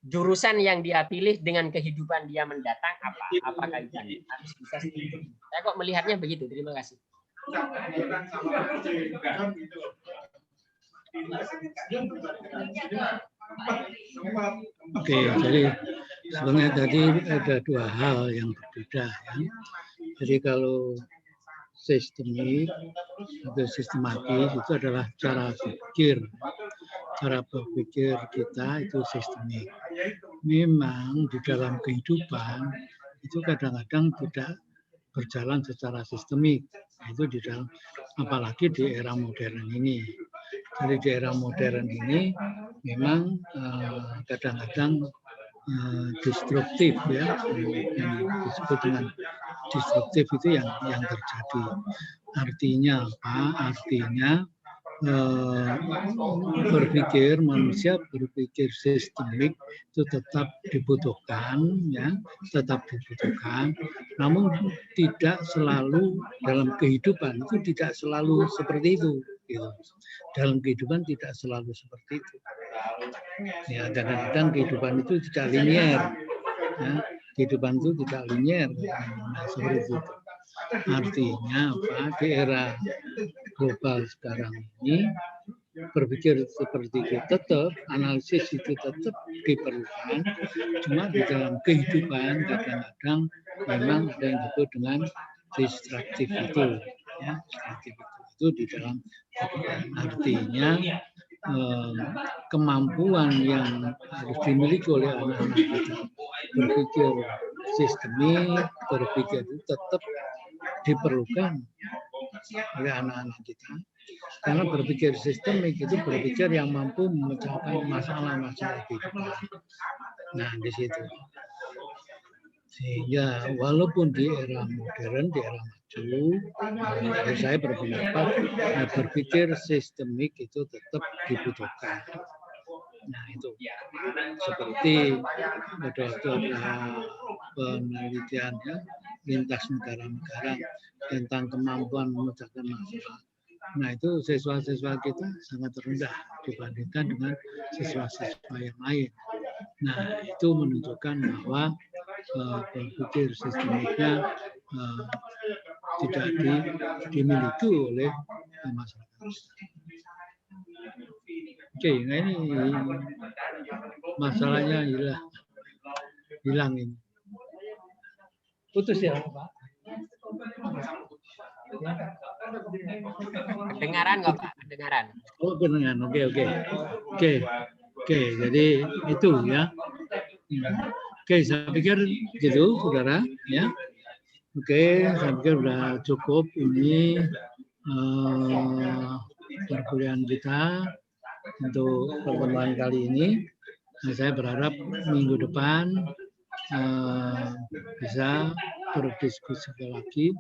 jurusan yang dia pilih dengan kehidupan dia mendatang apa kaitannya. Harus bisa seperti itu. Saya kok melihatnya begitu. Terima kasih. Oke, jadi sebenarnya tadi ada dua hal yang berbeda ya. Jadi kalau sistemik atau sistematis itu adalah cara berpikir kita itu sistemik. Memang di dalam kehidupan itu kadang-kadang tidak berjalan secara sistemik. Itu di dalam, apalagi di era modern ini. Jadi di era modern ini memang kadang-kadang destruktif ya, yang disebut dengan destruktif itu yang terjadi. Artinya apa? Artinya manusia berpikir sistemik itu tetap dibutuhkan ya, namun tidak selalu dalam kehidupan itu tidak selalu seperti itu gitu. Dalam kehidupan tidak selalu seperti itu. Ya, kadang-kadang kehidupan itu tidak linier. Ya, kehidupan itu tidak linier. Nah, seperti itu. Artinya apa? Di era global sekarang ini berpikir seperti itu tetap, analisis itu tetap diperlukan. Cuma di dalam kehidupan kadang-kadang memang ada yang disebut dengan distraktif itu. Ya, distraktif itu di dalam kehidupan. Artinya kemampuan yang harus dimiliki oleh anak-anak kita berpikir sistemik, berpikir itu tetap diperlukan oleh anak-anak kita. Karena berpikir sistemik itu berpikir yang mampu memecahkan masalah-masalah kehidupan. Nah, di situ. Sehingga walaupun di era modern, di era maju, saya berpendapat berpikir sistemik itu tetap dibutuhkan. Nah, itu seperti pada waktu ada penelitian ya, lintas negara-negara tentang kemampuan memecahkan masalah. Nah, itu siswa-siswa kita sangat rendah dibandingkan dengan siswa-siswa yang lain. Nah, itu menunjukkan bahwa berpikir sistemiknya tidak dimiliki oleh masyarakat. Oke, nah ini masalahnya hilang ini. Putus ya, Pak? Kedengaran nggak Pak? Kedengaran. Oh, kedengaran. Oke. Jadi itu ya. Oke, saya pikir gitu, saudara. Ya. Oke, saya pikir sudah cukup ini perkuliahan kita untuk pertemuan kali ini. Nah, saya berharap minggu depan bisa berdiskusi lagi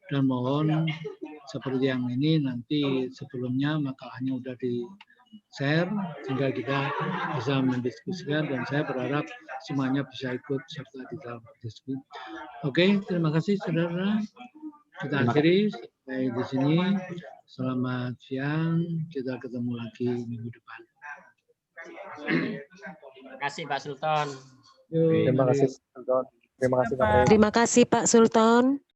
dan mohon seperti yang ini nanti sebelumnya makalahnya sudah di-share sehingga kita bisa mendiskusikan dan saya berharap semuanya bisa ikut serta di dalam diskusi. Oke, terima kasih saudara. Kita akhiri sampai di sini. Selamat siang. Kita ketemu lagi minggu depan. Terima kasih Pak Sultan. Terima kasih, Sultan. Terima kasih, Pak. Terima kasih Pak Sultan.